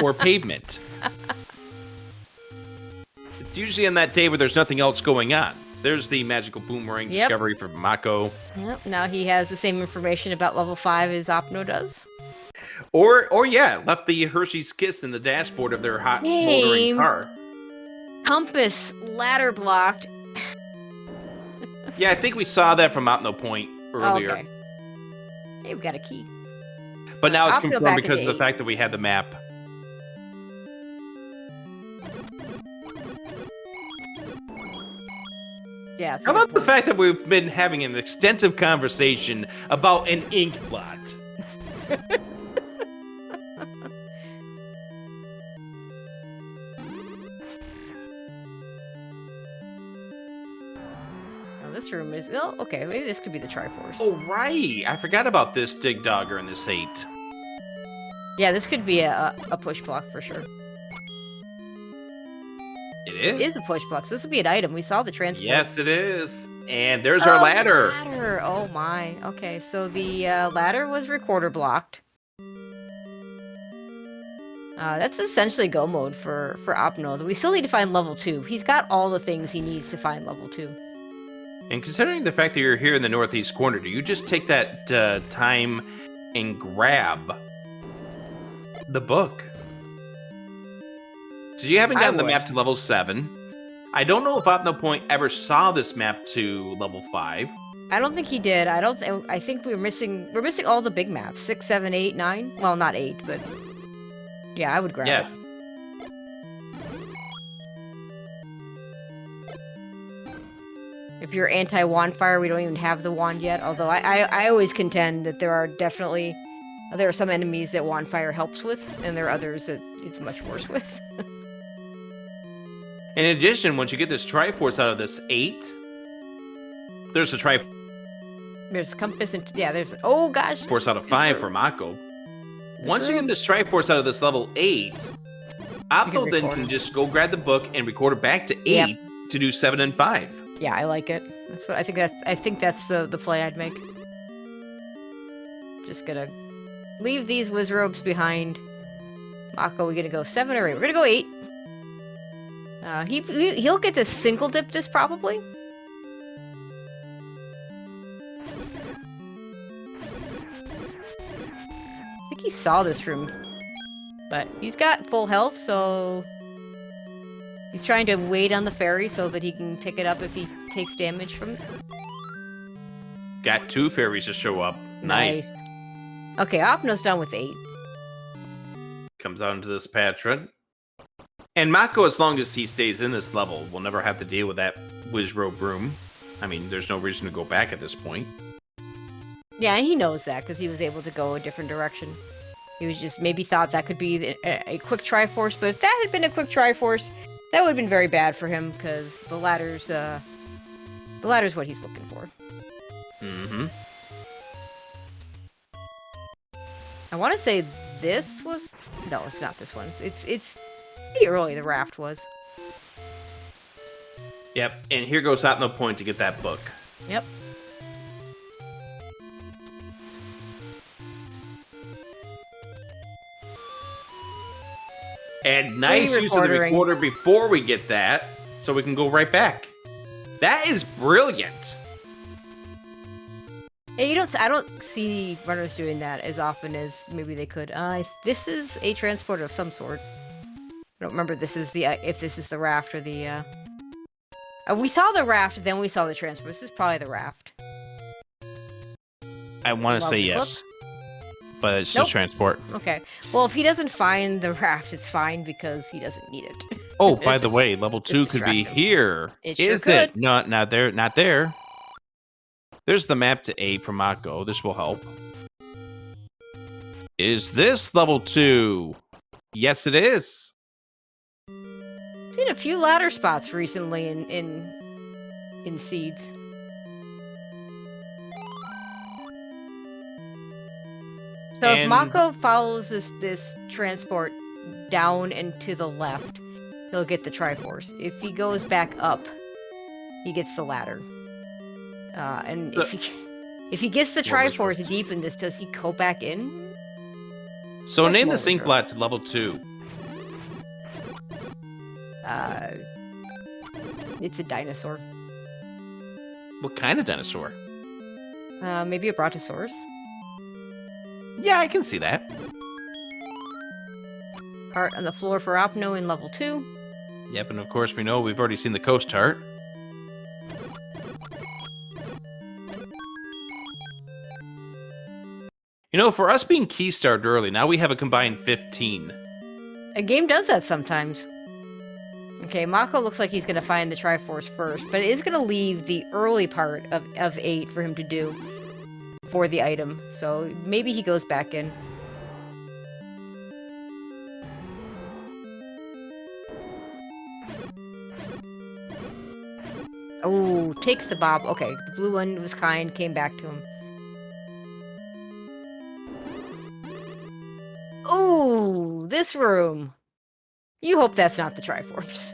or pavement. It's usually on that day where there's nothing else going on. There's the magical boomerang discovery from Mocco. Yep. Now he has the same information about level 5 as Opno does. Or left the Hershey's Kiss in the dashboard of their hot smoldering car. Compass ladder blocked. Yeah, I think we saw that from OpnoPoint earlier. Okay. Hey, we got a key. But now it's confirmed because of the fact that we had the map. Yeah, I love the fact that we've been having an extensive conversation about an ink blot. Now this room is... Oh, okay, maybe this could be the Triforce. Oh, right. I forgot about this Dig Dogger in this 8. Yeah, this could be a push block for sure. It It is a push block, so this would be an item. We saw the transport. Yes, it is. And there's our ladder. Ladder. Oh my. Okay, so the ladder was recorder blocked. That's essentially go mode for Opno. We still need to find level 2. He's got all the things he needs to find level 2. And considering the fact that you're here in the northeast corner, do you just take that time and grab the book? So you haven't gotten the map to level 7. I don't know if OpnoPoint ever saw this map to level 5. I don't think he did. I think we're missing all the big maps. 6, 7, 8, 9. Well, not 8, but yeah, I would grab it. If you're anti-wand fire, we don't even have the wand yet. Although I always contend that there are some enemies that wand fire helps with, and there are others that it's much worse with. In addition, once you get this Triforce out of this 8, there's a There's compass and there's Force out of 5 for Mocco. Once you get this Triforce out of this level 8, Opno then can just go grab the book and record it back to 8 to do 7 and 5. Yeah, I like it. That's what I think that's the play I'd make. Just gonna leave these Wizrobes behind. Mocco, we gonna go 7 or 8? We're gonna go 8. He'll get to single dip this probably. I think he saw this room, but he's got full health, so he's trying to wait on the fairy so that he can pick it up if he takes damage from it. Got 2 fairies to show up. Nice. Okay, Opno's done with 8. Comes out into this patron. And Mocco, as long as he stays in this level, will never have to deal with that Wizrobe room. I mean, there's no reason to go back at this point. Yeah, he knows that because he was able to go a different direction. He was just maybe thought that could be a quick Triforce, but if that had been a quick Triforce, that would have been very bad for him because the ladder's what he's looking for. Mm-hmm. I want to say this was... No, it's not this one. It's pretty early, the raft was. Yep, and here goes OpnoPoint to get that book. Yep. And nice use of the recorder before we get that, so we can go right back. That is brilliant. And I don't see runners doing that as often as maybe they could. This is a transport of some sort. I don't remember if this is the raft or the... we saw the raft, then we saw the transport. This is probably the raft. I want to say yes. But it's just transport. Okay. Well, if he doesn't find the raft, it's fine because he doesn't need it. Oh, by the way, level 2 could be here. Is it? No, not there. Not there. There's the map to 8 from Mocco. This will help. Is this level 2? Yes, it is. Seen a few ladder spots recently in Seeds. So if Mocco follows this transport down and to the left, he'll get the Triforce. If he goes back up, he gets the ladder. And if he gets the Triforce deep in this, does he go back in? So name the sync plot to level 2. It's a dinosaur. What kind of dinosaur? Maybe a Brontosaurus. Yeah, I can see that. Heart on the floor for Opno in level 2. Yep, and of course we know we've already seen the coast heart. You know, for us being key starred early, now we have a combined 15. A game does that sometimes. Okay, Mocco looks like he's going to find the Triforce first, but it is going to leave the early part of 8 for him to do for the item. So maybe he goes back in. Oh, takes the bob. Okay, the blue one was kind, came back to him. Oh, this room. You hope that's not the Triforce.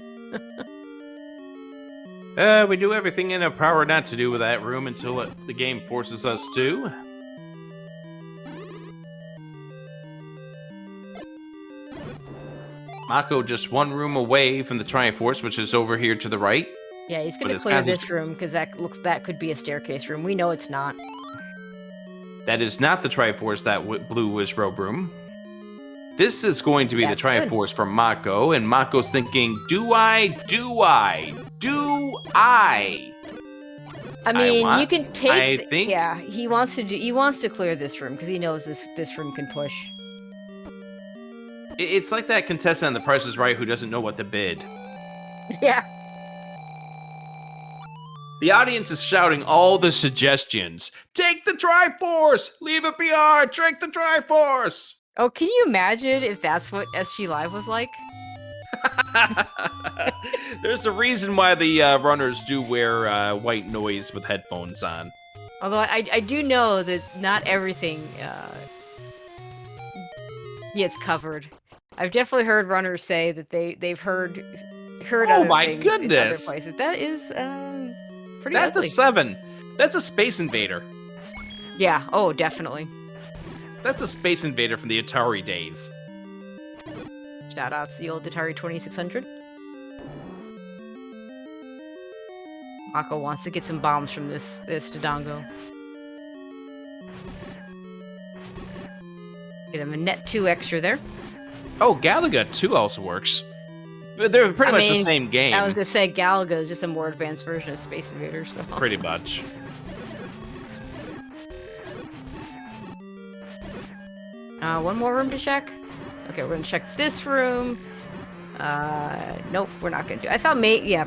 We do everything in our power not to do with that room until the game forces us to. Mocco just one room away from the Triforce, which is over here to the right. Yeah, he's gonna clear this room because that could be a staircase room. We know it's not. That is not the Triforce, that blue Wizrobe room. This is going to be the Triforce for Mocco, and Mocco's thinking, do I? I mean, you can take. Yeah, he wants to clear this room because he knows this room can push. It's like that contestant on The Price is Right who doesn't know what to bid. Yeah. The audience is shouting all the suggestions. Take the Triforce! Leave it behind! Take the Triforce! Oh, can you imagine if that's what SGLIVE was like? There's a reason why the runners do wear white noise with headphones on. Although I do know that not everything gets covered. I've definitely heard runners say that they've heard other things in other places. That is pretty That's ugly. A 7. That's a Space Invader. Yeah, oh, definitely. That's a Space Invader from the Atari days. Shout out to the old Atari 2600. Mocco wants to get some bombs from this Dodongo. Get him a net 2 extra there. Oh, Galaga 2 also works. But they're pretty much the same game. I was gonna say Galaga is just a more advanced version of Space Invaders. So. Pretty much. One more room to check. Okay, we're gonna check this room. Nope, we're not gonna do. I thought,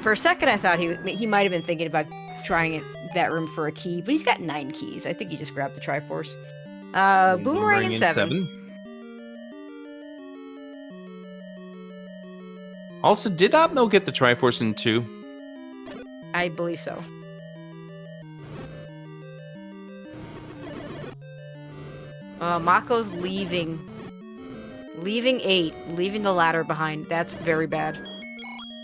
for a second, I thought he might have been thinking about trying that room for a key, but he's got 9 keys. I think he just grabbed the Triforce. Boomerang in 7. Also, did Opno get the Triforce in 2? I believe so. Mocco's leaving 8, leaving the ladder behind. That's very bad.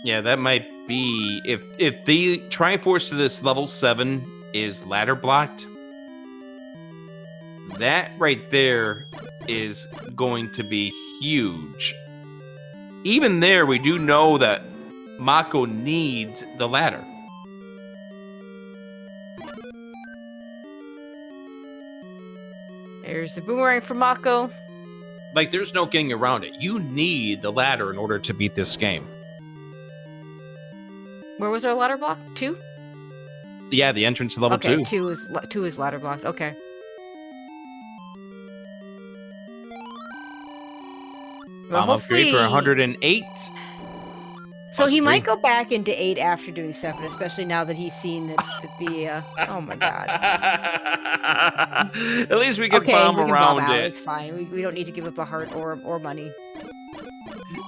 Yeah, that might be if the Triforce to this level 7 is ladder blocked. That right there is going to be huge. Even there, we do know that Mocco needs the ladder. There's the boomerang for Mocco. Like, there's no getting around it. You need the ladder in order to beat this game. Where was our ladder block? 2? Yeah, the entrance to level 2. 2 is ladder blocked. Okay. Well, upgrade for 108. So he might go back into 8 after doing 7, especially now that he's seen that the oh my god. At least we can bomb around it. It's fine. We don't need to give up a heart or money.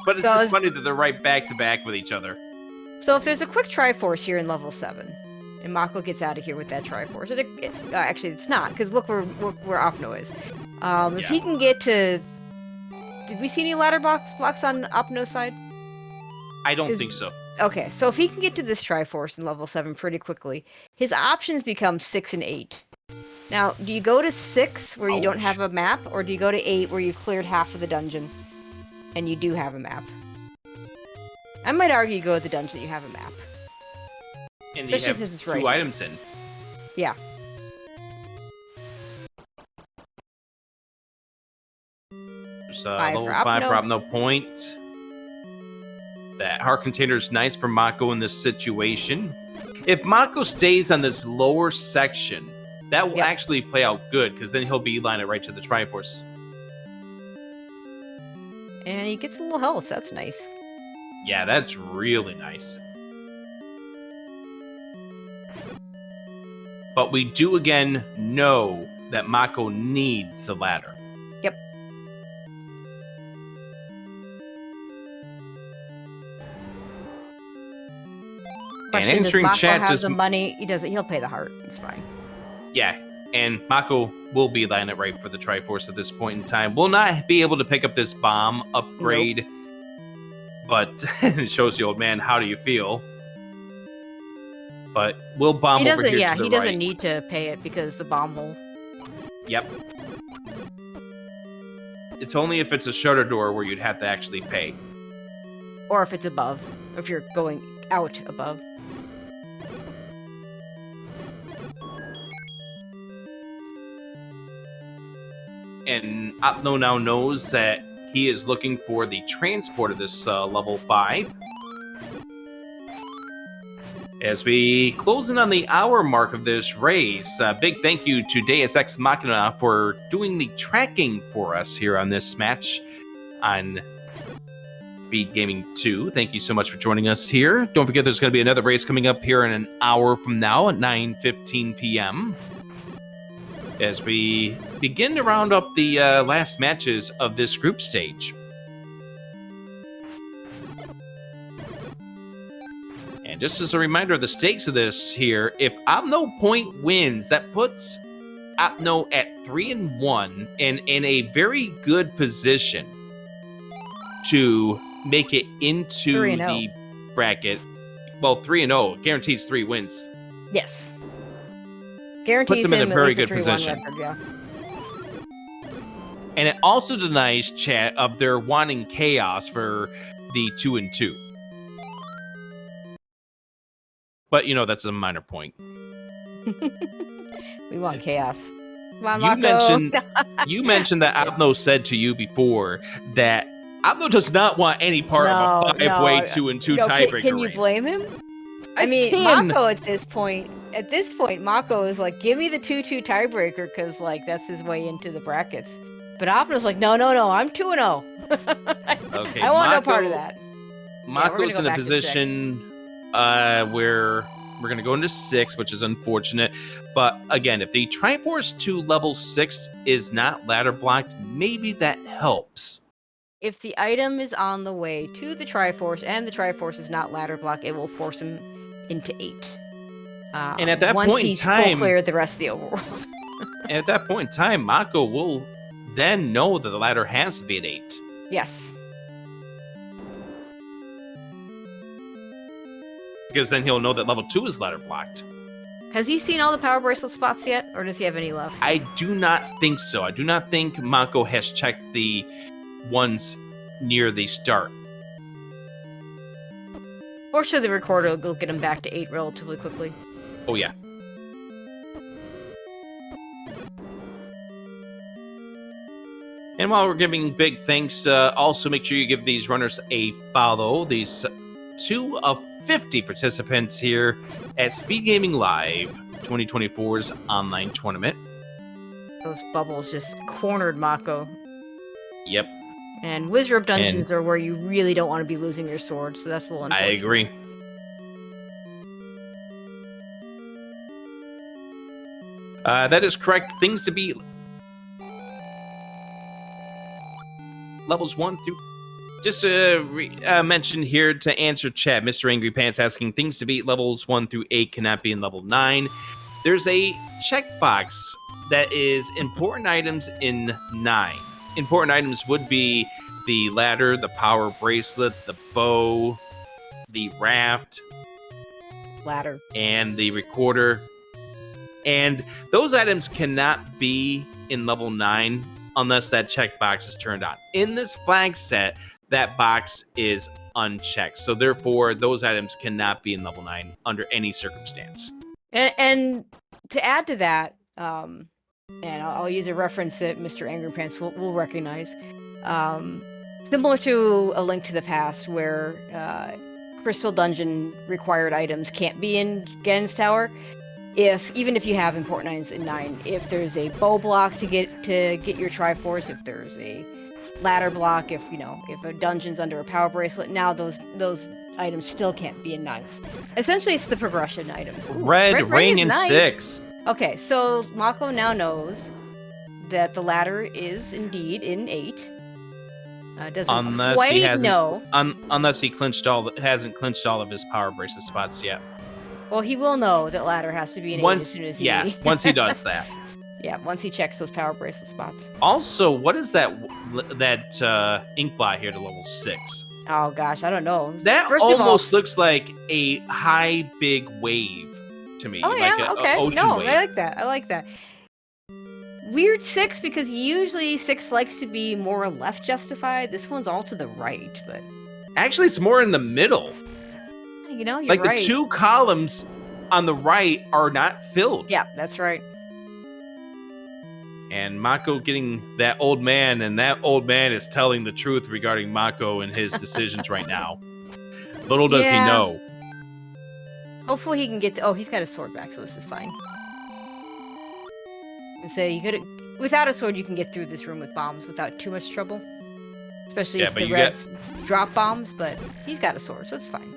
But it's just funny that they're right back to back with each other. So if there's a quick Triforce here in level 7, and Mocco gets out of here with that Triforce, actually it's not, because look where Opno is. If he can get to... Did we see any ladder blocks on Opno's side? I don't think so. Okay, so if he can get to this Triforce in level 7 pretty quickly, his options become 6 and 8. Now, do you go to 6 where you don't have a map, or do you go to 8 where you've cleared half of the dungeon and you do have a map? I might argue you go to the dungeon, you have a map. And you have 2 items in. Yeah. There's level 5 for OpnoPoint. That heart container is nice for Mocco in this situation. If Mocco stays on this lower section, that will actually play out good, because then he'll beeline it right to the Triforce. And he gets a little health. That's nice. Yeah, that's really nice. But we do again know that Mocco needs the ladder. Yep. Question, does answering Mocco chat have does- the money? He doesn't. He'll pay the heart. It's fine. Yeah, and Mocco will be landing right for the Triforce at this point in time. Will not be able to pick up this bomb upgrade, but it shows the old man, how do you feel? But we'll bomb He over doesn't. here Yeah, to the he right. doesn't need to pay it because the bomb hole. Yep. It's only if it's a shutter door where you'd have to actually pay. Or if it's above. If you're going out above. And Opno now knows that he is looking for the transport of this level 5. As we close in on the hour mark of this race, big thank you to Deus Ex Machina for doing the tracking for us here on this match on Speedgaming 2. Thank you so much for joining us here. Don't forget there's going to be another race coming up here in an hour from now at 9:15 p.m. as we begin to round up the last matches of this group stage. And just as a reminder of the stakes of this here, if OpnoPoint wins, that puts Opno at 3-1 and in a very good position to make it into 3-0. the bracket. Well, 3-0 guarantees 3 wins. Yes. Guarantees Puts him in a at very least good 3-1 position. record, yeah. And it also denies chat of their wanting chaos for the 2-2. But, you know, that's a minor point. We want chaos. Come on, You Mocco. mentioned that Opno said to you before that Opno does not want any part of a 5-way 2-2 tiebreaker Can you race. blame him? I mean, can. Mocco at this point, Mocco is like, give me the 2-2 tiebreaker because, like, that's his way into the brackets. But Opno's like, no, I'm 2-0. Okay, I want no part of that. Mocco's go in a back to position where we're going to go into 6, which is unfortunate. But again, if the Triforce 2 level 6 is not ladder blocked, maybe that helps. If the item is on the way to the Triforce and the Triforce is not ladder block, it will force him into 8. And at that once point in he's time, full cleared the rest of the overworld. and at that point in time, Mocco will then know that the ladder has to be at 8. Yes. Because then he'll know that level 2 is ladder blocked. Has he seen all the power bracelet spots yet, or does he have any left? I do not think so. I do not think Mocco has checked the ones near the start. Fortunately, the recorder will get him back to 8 relatively quickly. Oh, yeah. And while we're giving big thanks, also make sure you give these runners a follow. These 2 of 50 participants here at Speedgaming Live 2024's online tournament. Those bubbles just cornered Mocco. Yep, And Wizrobe dungeons are where you really don't want to be losing your sword, so that's a little I unfortunate. agree. That is correct. Things to beat. Levels 1 through... Just to mention here to answer chat, Mr. Angry Pants asking, things to beat levels 1 through 8 cannot be in level 9. There's a checkbox that is important items in 9. Important items would be the ladder, the power bracelet, the bow, the raft, Ladder. and the recorder. And those items cannot be in level 9 unless that checkbox is turned on. In this flag set, that box is unchecked. So therefore, those items cannot be in level 9 under any circumstance. And to add to that, and I'll use a reference that Mr. Angry Pants will recognize. Similar to A Link to the Past, where Crystal Dungeon required items can't be in Ganon's Tower. Even if you have important items in 9, if there's a bow block to get your Triforce, if there's a ladder block, if a dungeon's under a power bracelet, now those items still can't be in 9. Essentially, it's the progression items. Ooh, Red ring is in nice. 6. Okay, so Mocco now knows that the ladder is indeed in 8. Doesn't Unless he quite hasn't, know. Unless he hasn't clinched all of his power bracelet spots yet. Well, he will know that ladder has to be an 8 as soon as he... Yeah, once he does that. Yeah, once he checks those power bracelet spots. Also, what is that ink blot here to level 6? Oh gosh, I don't know. That First of almost all, looks like a high big wave to me. Oh yeah, like a okay. ocean No, wave. I like that. I like that. Weird 6 because usually 6 likes to be more left justified. This one's all to the right, but Actually, it's more in the middle. you know, you're Like right. the 2 columns on the right are not filled. Yeah, that's right. And Mocco getting that old man, and that old man is telling the truth regarding Mocco and his decisions right now. Little does he know. Hopefully he can get... Oh, he's got his sword back, so this is fine. And say you could... Without a sword, you can get through this room with bombs without too much trouble. Especially if the Reds drop bombs, but he's got a sword, so it's fine.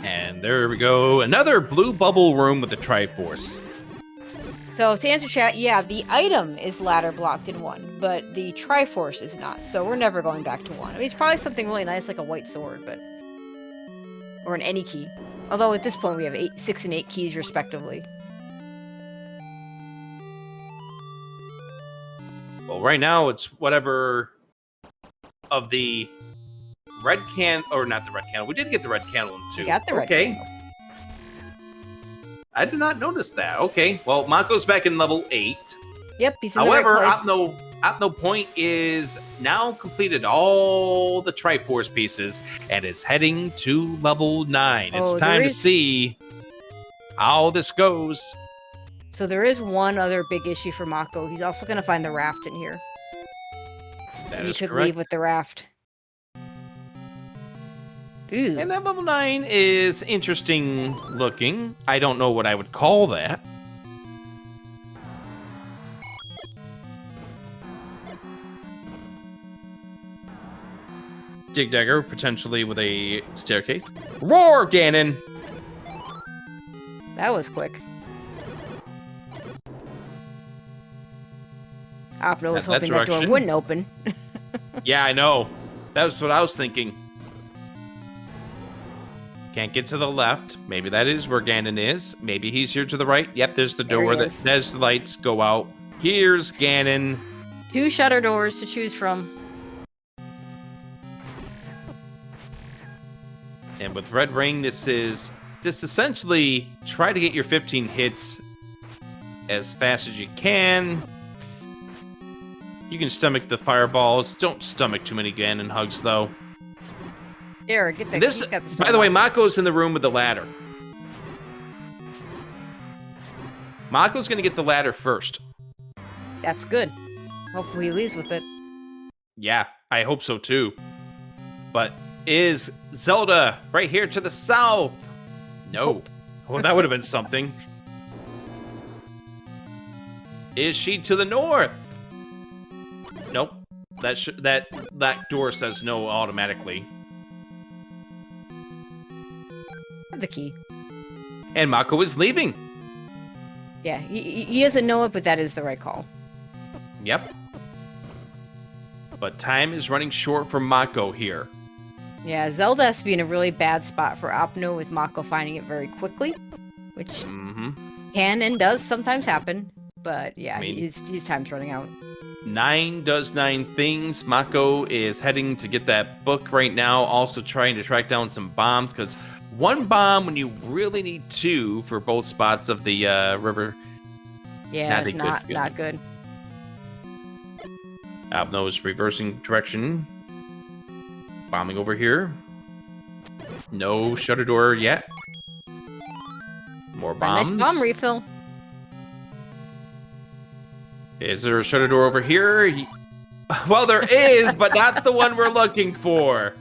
And there we go. Another blue bubble room with the Triforce. So to answer chat, yeah, the item is ladder blocked in 1, but the Triforce is not. So we're never going back to 1. I mean, it's probably something really nice like a white sword, but... Or an any key. Although at this point we have 6 and 8 keys respectively. Well, right now it's whatever of the red can, or not the red candle. We did get the red candle in 2. We got the red candle. I did not notice that. Okay, well, Mocco's back in level 8. Yep, he's in However, the right place. OpnoPoint is now completed all the Triforce pieces and is heading to level 9. It's time to see how this goes. So there is one other big issue for Mocco. He's also going to find the raft in here. That he is should correct. leave with the raft. Ooh. And that level 9 is interesting looking. I don't know what I would call that. Dig Dagger, potentially with a staircase. Roar, Ganon! That was quick. Opno was hoping that door wouldn't open. Yeah, I know. That was what I was thinking. Can't get to the left. Maybe that is where Ganon is. Maybe he's here to the right. Yep, there's the door. There's the lights go out. Here's Ganon. 2 shutter doors to choose from. And with Red Ring, this is just essentially try to get your 15 hits as fast as you can. You can stomach the fireballs. Don't stomach too many Ganon hugs, though. There, get that. This, by the way, Mocco's in the room with the ladder. Mocco's going to get the ladder first. That's good. Hopefully he leaves with it. Yeah, I hope so too. But is Zelda right here to the south? No. Well, that would have been something. Is she to the north? Nope. That door says no automatically. The key. And Mocco is leaving. Yeah, he doesn't know it, but that is the right call. Yep. But time is running short for Mocco here. Yeah, Zelda has to be in a really bad spot for Opno with Mocco finding it very quickly, which can and does sometimes happen. But yeah, I mean, his time's running out. 9 does 9 things. Mocco is heading to get that book right now, also trying to track down some bombs, because 1 bomb when you really need 2 for both spots of the river. Yeah, it's not good. Opno is reversing direction. Bombing over here. No shutter door yet. More bombs. Nice bomb refill. Is there a shutter door over here? Well, there is, but not the one we're looking for.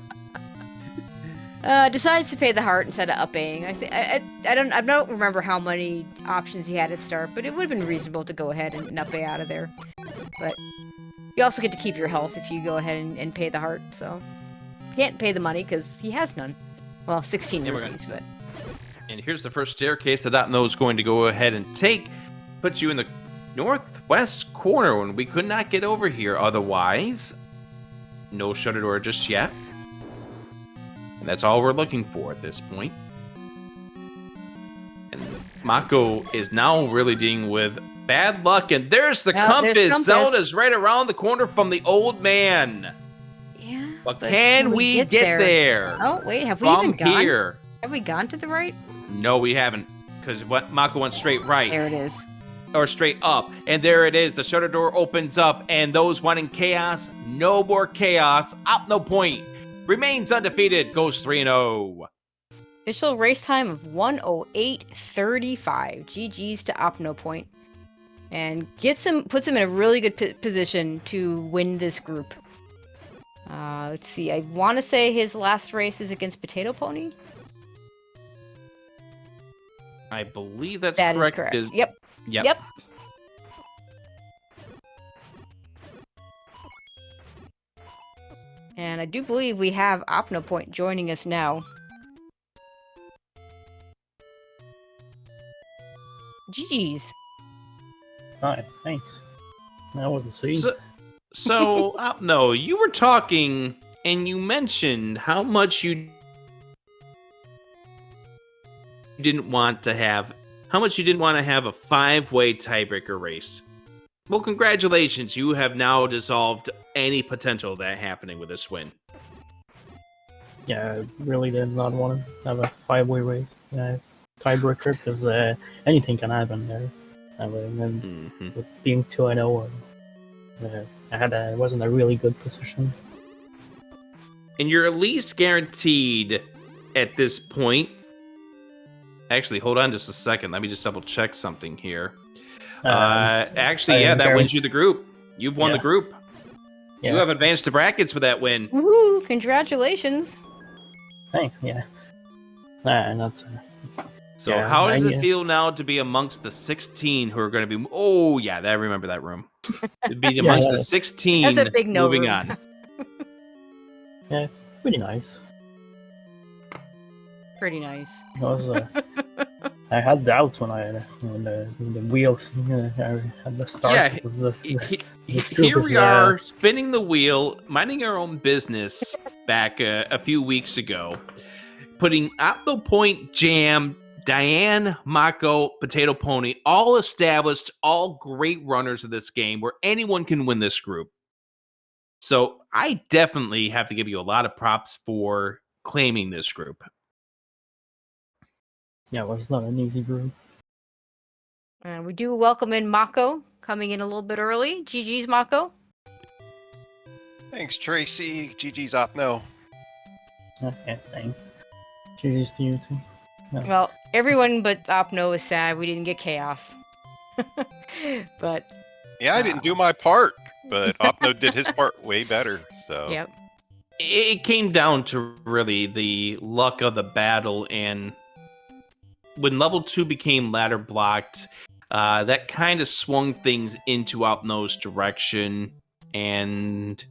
Decides to pay the heart instead of upping. I don't remember how many options he had at start, but it would have been reasonable to go ahead and up out of there. But you also get to keep your health if you go ahead and pay the heart. So can't pay the money because he has none. Well, 16 rupees, but. And here's the first staircase that Opno is going to go ahead and take. Put you in the northwest corner when we could not get over here otherwise. No shutter door just yet. And that's all we're looking for at this point. And Mocco is now really dealing with bad luck. And there's the compass. There's compass. Zelda's right around the corner from the old man. Yeah. But can we get there? Oh, wait. Have we from even gone? Here? Have we gone to the right? No, we haven't. Because Mocco went straight right. There it is. Or straight up. And there it is. The shutter door opens up. And those wanting chaos, no more chaos. OpnoPoint remains undefeated. Goes 3-0. Official race time of 1:08:35. GG's to OpnoPoint. And puts him in a really good position to win this group. Let's see. I want to say his last race is against Potato Pony. I believe that's That correct. is correct. Yep. And I do believe we have OpnoPoint joining us now. GG's. Hi, thanks. That was a C. So Opno, you were talking and you mentioned how much you didn't want to have a 5-way tiebreaker race. Well, congratulations, you have now dissolved any potential of that happening with this win. Yeah, I really did not want to have a 5-way race tiebreaker because anything can happen there. With being 2-0, I wasn't a really good position. And you're at least guaranteed at this point. Actually, hold on just a second. Let me just double check something here. That wins you the group. You've won the group. Yeah. You have advanced to brackets with that win. Woohoo! Congratulations. Thanks. Yeah. That's so how does it feel now to be amongst the 16 who are going to be? Oh yeah, I remember that room. To be amongst the 16. That's a big no moving room. on. Yeah, it's pretty nice. Pretty nice. I had doubts when the wheels at the start. Yeah, here we are spinning the wheel, minding our own business back a few weeks ago, putting OpnoPoint, Jam, Diane, Mocco, Potato Pony, all established, all great runners of this game where anyone can win this group. So I definitely have to give you a lot of props for claiming this group. Yeah, well, it's not an easy group. And we do welcome in Mocco, coming in a little bit early. GG's, Mocco. Thanks, Tracy. GG's Opno. Okay, thanks. GG's to you, too. No. Well, everyone but Opno is sad we didn't get chaos. But yeah, I didn't do my part, but Opno did his part way better. So yep. It came down to really the luck of the battle, and when level 2 became ladder blocked, that kind of swung things into Opno's direction. And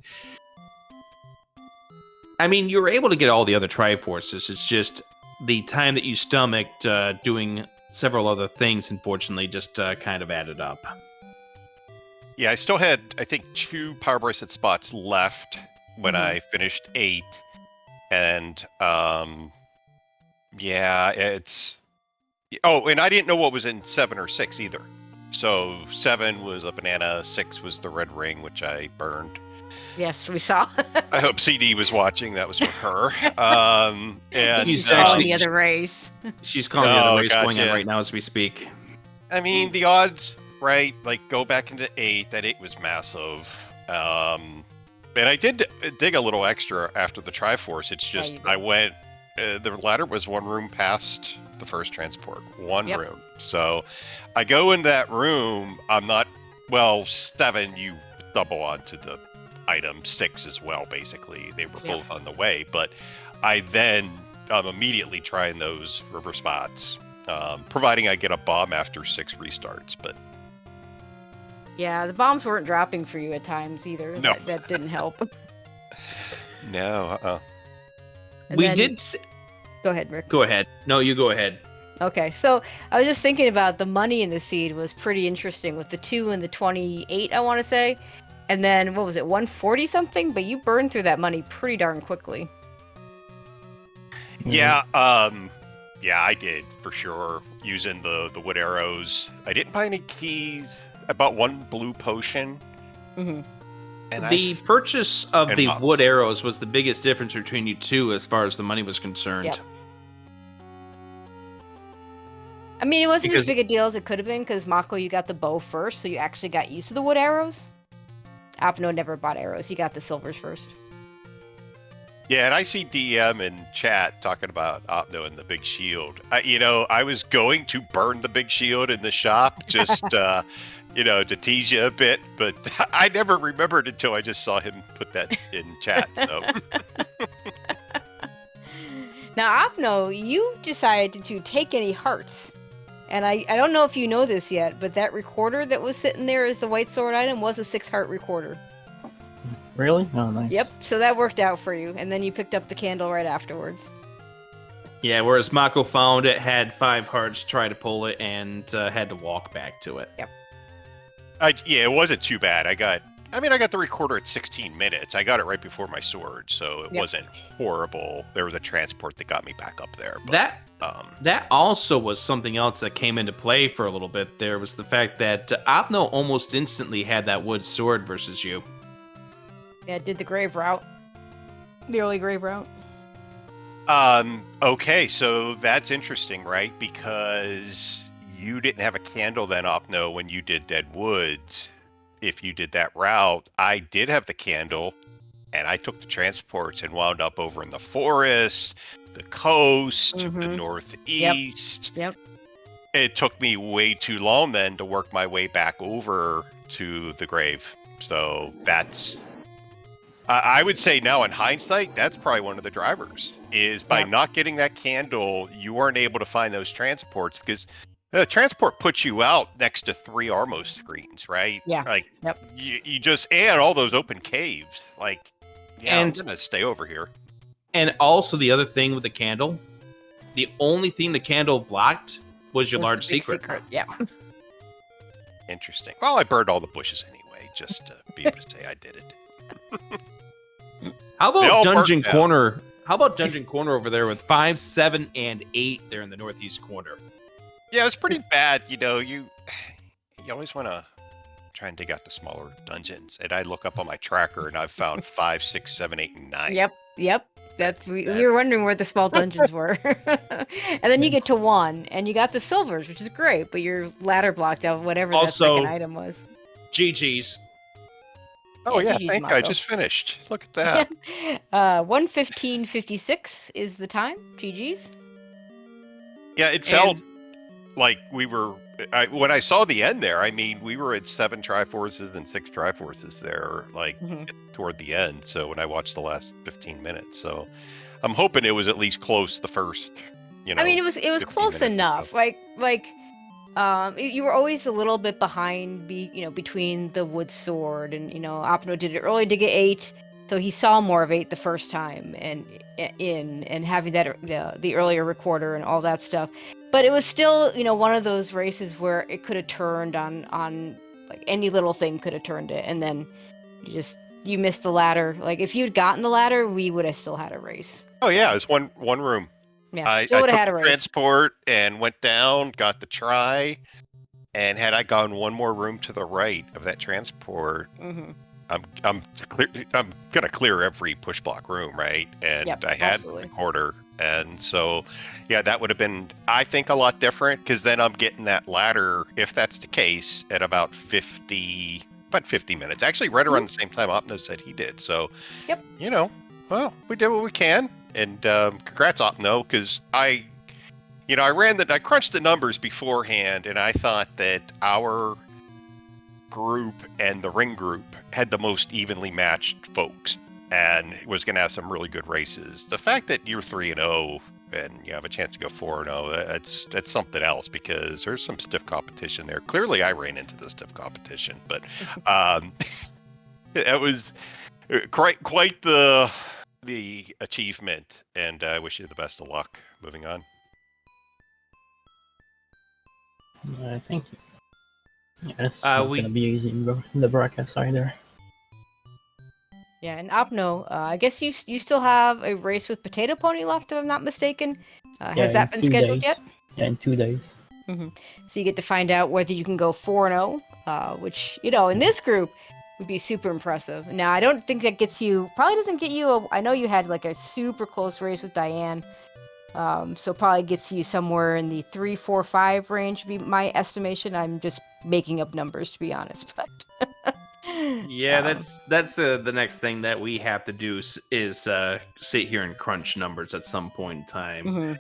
I mean, you were able to get all the other Triforces. It's just the time that you stomached doing several other things, unfortunately, just kind of added up. Yeah, I still had, I think, 2 power bracelet spots left when I finished 8. And, yeah, it's... Oh, and I didn't know what was in 7 or 6 either. So 7 was a banana, 6 was the red ring, which I burned. Yes, we saw. I hope CD was watching. That was for her. And she's calling the other race. She's calling the other race going on right now as we speak. I mean, the odds, right? Like, go back into 8. That 8 was massive. And I did dig a little extra after the Triforce. It's just I went. The ladder was 1 room past the first transport. 1 room. So I go in that room. I'm not. Well, 7. You double onto the item. 6 as well, basically. They were both on the way, but I then immediately trying those river spots, providing I get a bomb after 6 restarts. But yeah, the bombs weren't dropping for you at times either. No. That didn't help. No, Go ahead, Rick. Go ahead. No, you go ahead. Okay, so I was just thinking about the money in the seed was pretty interesting with the 2 and the 28, I want to say. And then, what was it, 140 something? But you burned through that money pretty darn quickly. Yeah, yeah, I did, for sure, using the wood arrows. I didn't buy any keys. I bought one blue potion. Mm-hmm. And the purchase of the mops. wood arrows was the biggest difference between you two as far as the money was concerned. Yep. I mean, it wasn't as big a deal as it could have been, because Mocco, you got the bow first, so you actually got used to the wood arrows. Opno never bought arrows. He got the silvers first. Yeah, and I see DM in chat talking about Opno and the big shield. I was going to burn the big shield in the shop, just, to tease you a bit, but I never remembered until I just saw him put that in chat, so... Now, Opno, you decided to take any hearts. And I don't know if you know this yet, but that recorder that was sitting there as the white sword item was a 6-heart recorder. Really? Oh, nice. Yep, so that worked out for you. And then you picked up the candle right afterwards. Yeah, whereas Mocco found it, had 5 hearts, tried to pull it, and had to walk back to it. Yep. Yeah, it wasn't too bad. I got the recorder at 16 minutes. I got it right before my sword, so it wasn't horrible. There was a transport that got me back up there. But, that also was something else that came into play for a little bit. There was the fact that Opno almost instantly had that wood sword versus you. Yeah, it did the grave route. The early grave route. Okay, so that's interesting, right? Because you didn't have a candle then, Opno, when you did Dead Woods. If you did that route, I did have the candle, and I took the transports and wound up over in the forest, the coast, the northeast. Yep. It took me way too long then to work my way back over to the grave. So that's... I would say now in hindsight, that's probably one of the drivers, is by not getting that candle, you weren't able to find those transports, because the transport puts you out next to 3 Armo screens, right? Yeah. Like, you just, and all those open caves. Like, yeah, I'm going to stay over here. And also the other thing with the candle, the only thing the candle blocked was your large secret. Yeah. Interesting. Well, I burned all the bushes anyway, just to be able to say I did it. How about Dungeon Corner? How about Dungeon Corner over there with 5, 7, and 8 there in the northeast corner? Yeah, it's pretty bad. You always want to try and dig out the smaller dungeons. And I look up on my tracker and I've found 5, 6, 7, 8, and 9. Yep. We were wondering where the small dungeons were. And then you get to 1 and you got the silvers, which is great, but your ladder blocked out whatever that second item was. GG's. Oh yeah, thank you. I just finished. Look at that. 1:15:56 is the time. GG's. Yeah, it felt like we were. When I saw the end there, I mean, we were at 7 Triforces and 6 Triforces there, like toward the end. So when I watched the last 15 minutes, so I'm hoping it was at least close the first. I mean, it was close enough. You were always a little bit behind, between the wood sword and Opno did it early to get 8, so he saw more of 8 the first time, and having that the earlier recorder and all that stuff. But it was still one of those races where it could have turned on like any little thing could have turned it, and then you missed the ladder. Like if you'd gotten the ladder, we would have still had a race. Oh yeah, it was one room. Yeah, I still took had a the race. transport and went down, got the try, and had I gone one more room to the right of that transport, I'm gonna clear every push block room, right? And I had the recorder, and so yeah, that would have been, I think, a lot different, because then I'm getting that ladder, if that's the case, at about 50 minutes. Actually, right around the same time Opno said he did. So, well, we did what we can. And congrats, Opno, because I crunched the numbers beforehand, and I thought that our group and the ring group had the most evenly matched folks, and was going to have some really good races. The fact that you're 3-0 and you have a chance to go 4-0, that's something else, because there's some stiff competition there. Clearly, I ran into the stiff competition, but it was quite the achievement, and I wish you the best of luck moving on. Thank you. Yeah, it's not going to be easy in the broadcast either. Yeah, and Opno, I guess you still have a race with Potato Pony left, if I'm not mistaken. Has that been scheduled yet? Yeah, in 2 days. So you get to find out whether you can go 4-0, which, in this group would be super impressive. Now, I don't think that probably doesn't get you, I know you had like a super close race with Diane, so probably gets you somewhere in the 3, 4, 5 range would be my estimation. I'm just making up numbers, to be honest, but... Yeah, that's the next thing that we have to do is sit here and crunch numbers at some point in time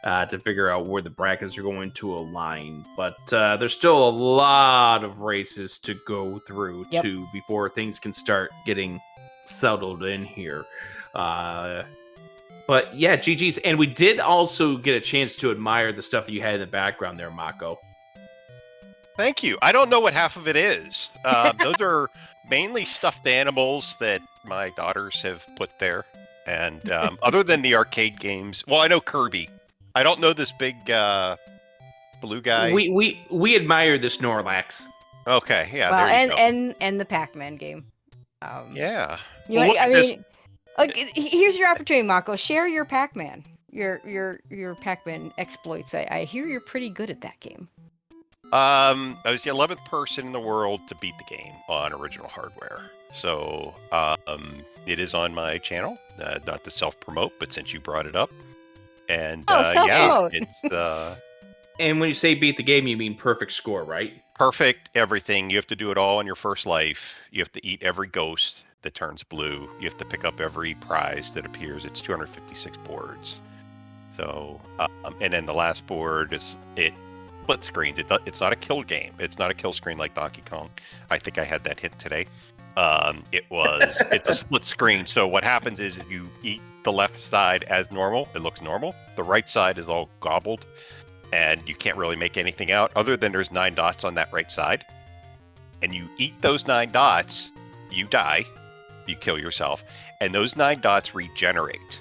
to figure out where the brackets are going to align. But there's still a lot of races to go through too before things can start getting settled in here. But yeah, GG's, and we did also get a chance to admire the stuff that you had in the background there, Mocco. Thank you. I don't know what half of it is. Those are mainly stuffed animals that my daughters have put there. And other than the arcade games, well, I know Kirby. I don't know this big blue guy. We admire the Snorlax. Okay, yeah. Well, there you go. and the Pac-Man game. Yeah. Here's your opportunity, Mocco. Share your Pac-Man, your Pac-Man exploits. I hear you're pretty good at that game. I was the 11th person in the world to beat the game on original hardware. So it is on my channel. Not to self-promote, but since you brought it up. And self-promote. It's and when you say beat the game, you mean perfect score, right? Perfect everything. You have to do it all on your first life. You have to eat every ghost that turns blue. You have to pick up every prize that appears. It's 256 boards. So and then the last board is split screens. It's not a kill game. It's not a kill screen like Donkey Kong. I think I had that hit today. It's a split screen. So what happens is you eat the left side as normal. It looks normal. The right side is all gobbled, and you can't really make anything out other than there's 9 dots on that right side. And you eat those 9 dots, you die, you kill yourself, and those 9 dots regenerate.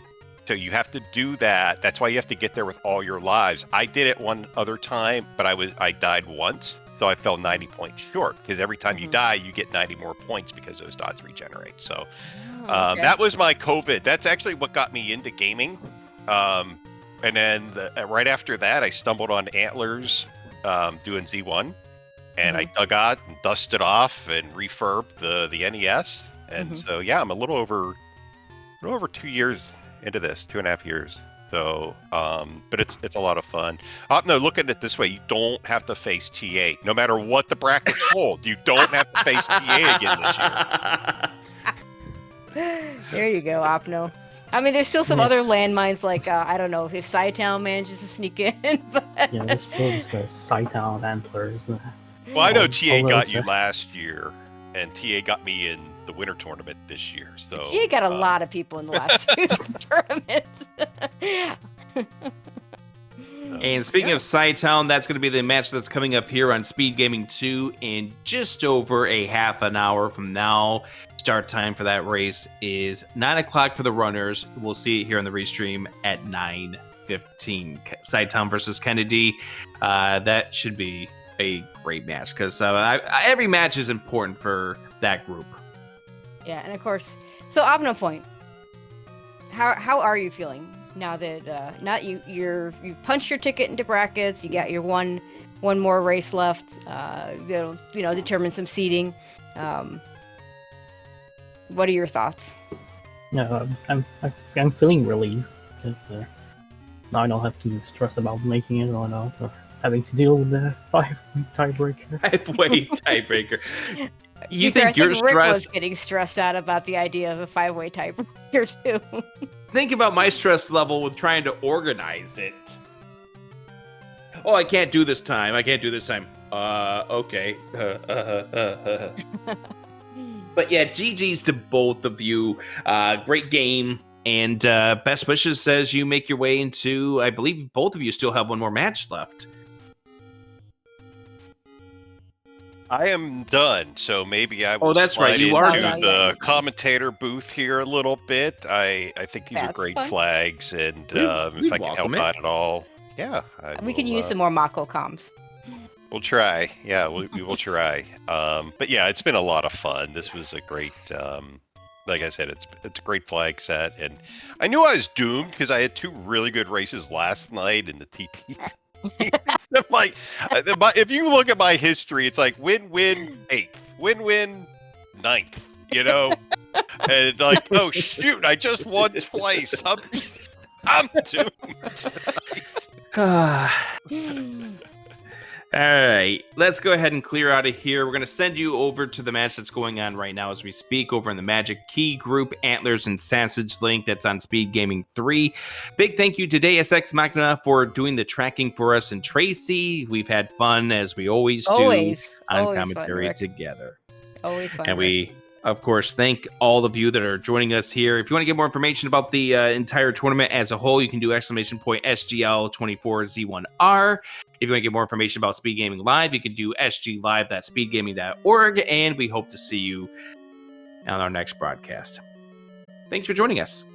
So you have to do that. That's why you have to get there with all your lives. I did it one other time, but I died once, so I fell 90 points short, because every time you die, you get 90 more points because those dots regenerate. So that was my COVID. That's actually what got me into gaming. And then right after that, I stumbled on Antlers doing Z1, and I dug out and dusted off and refurbed the NES. And so, yeah, I'm a little over 2 years into this, 2.5 years. So, but it's a lot of fun. No, look at it this way: you don't have to face TA, no matter what the brackets hold. You don't have to face TA again this year. There you go, Opno. I mean, there's still some other landmines, like I don't know if Sci-Town manages to sneak in. But... Yeah, there's still Sci-Town Antlers. Well, I know TA got you last year, and TA got me in the winter tournament this year. So TA got a lot of people in the last 2 tournaments. And speaking of Sci-Town, that's going to be the match that's coming up here on Speedgaming 2 in just over a half an hour from now. Start time for that race is 9 o'clock for the runners. We'll see it here on the restream at 9:15. Sci-Town versus Kennedy. That should be a great match, because every match is important for that group. Yeah, and of course, so OpnoPoint, how are you feeling now that you punched your ticket into brackets? You got your one more race left. That'll determine some seeding. What are your thoughts? No, I'm feeling relieved, because now I don't have to stress about making it or not, or having to deal with the 5-way tiebreaker. 5-way tiebreaker. You think you're Rick stressed? Was getting stressed out about the idea of a 5-way tiebreaker too. Think about my stress level with trying to organize it. Oh, I can't do this time. Okay. But yeah, GG's to both of you. Great game. And best wishes as you make your way into, I believe both of you still have one more match left. I am done, so maybe I will that's right. You are into the commentator booth here a little bit. I think these are great fun. Flags, and if I can help out at all, we can use some more Mocco comms. We'll try. Yeah, we will try. But yeah, it's been a lot of fun. This was a great like I said, it's a great flag set, and I knew I was doomed because I had 2 really good races last night in the TT. Like, if you look at my history, it's like win 8th, win 9th, you know, and like, oh shoot, I just won twice. I'm doomed. All right, let's go ahead and clear out of here. We're going to send you over to the match that's going on right now as we speak over in the Magic Key Group, Antlers and Sausage Link. That's on Speed Gaming 3. Big thank you to Deus Ex Machina for doing the tracking for us, and Tracy. We've had fun, as we always do, on commentary fun, together. Always fun. And we, of course, thank all of you that are joining us here. If you want to get more information about the entire tournament as a whole, you can do !SGL24Z1R. If you want to get more information about Speed Gaming Live, you can do sglive.speedgaming.org, and we hope to see you on our next broadcast. Thanks for joining us.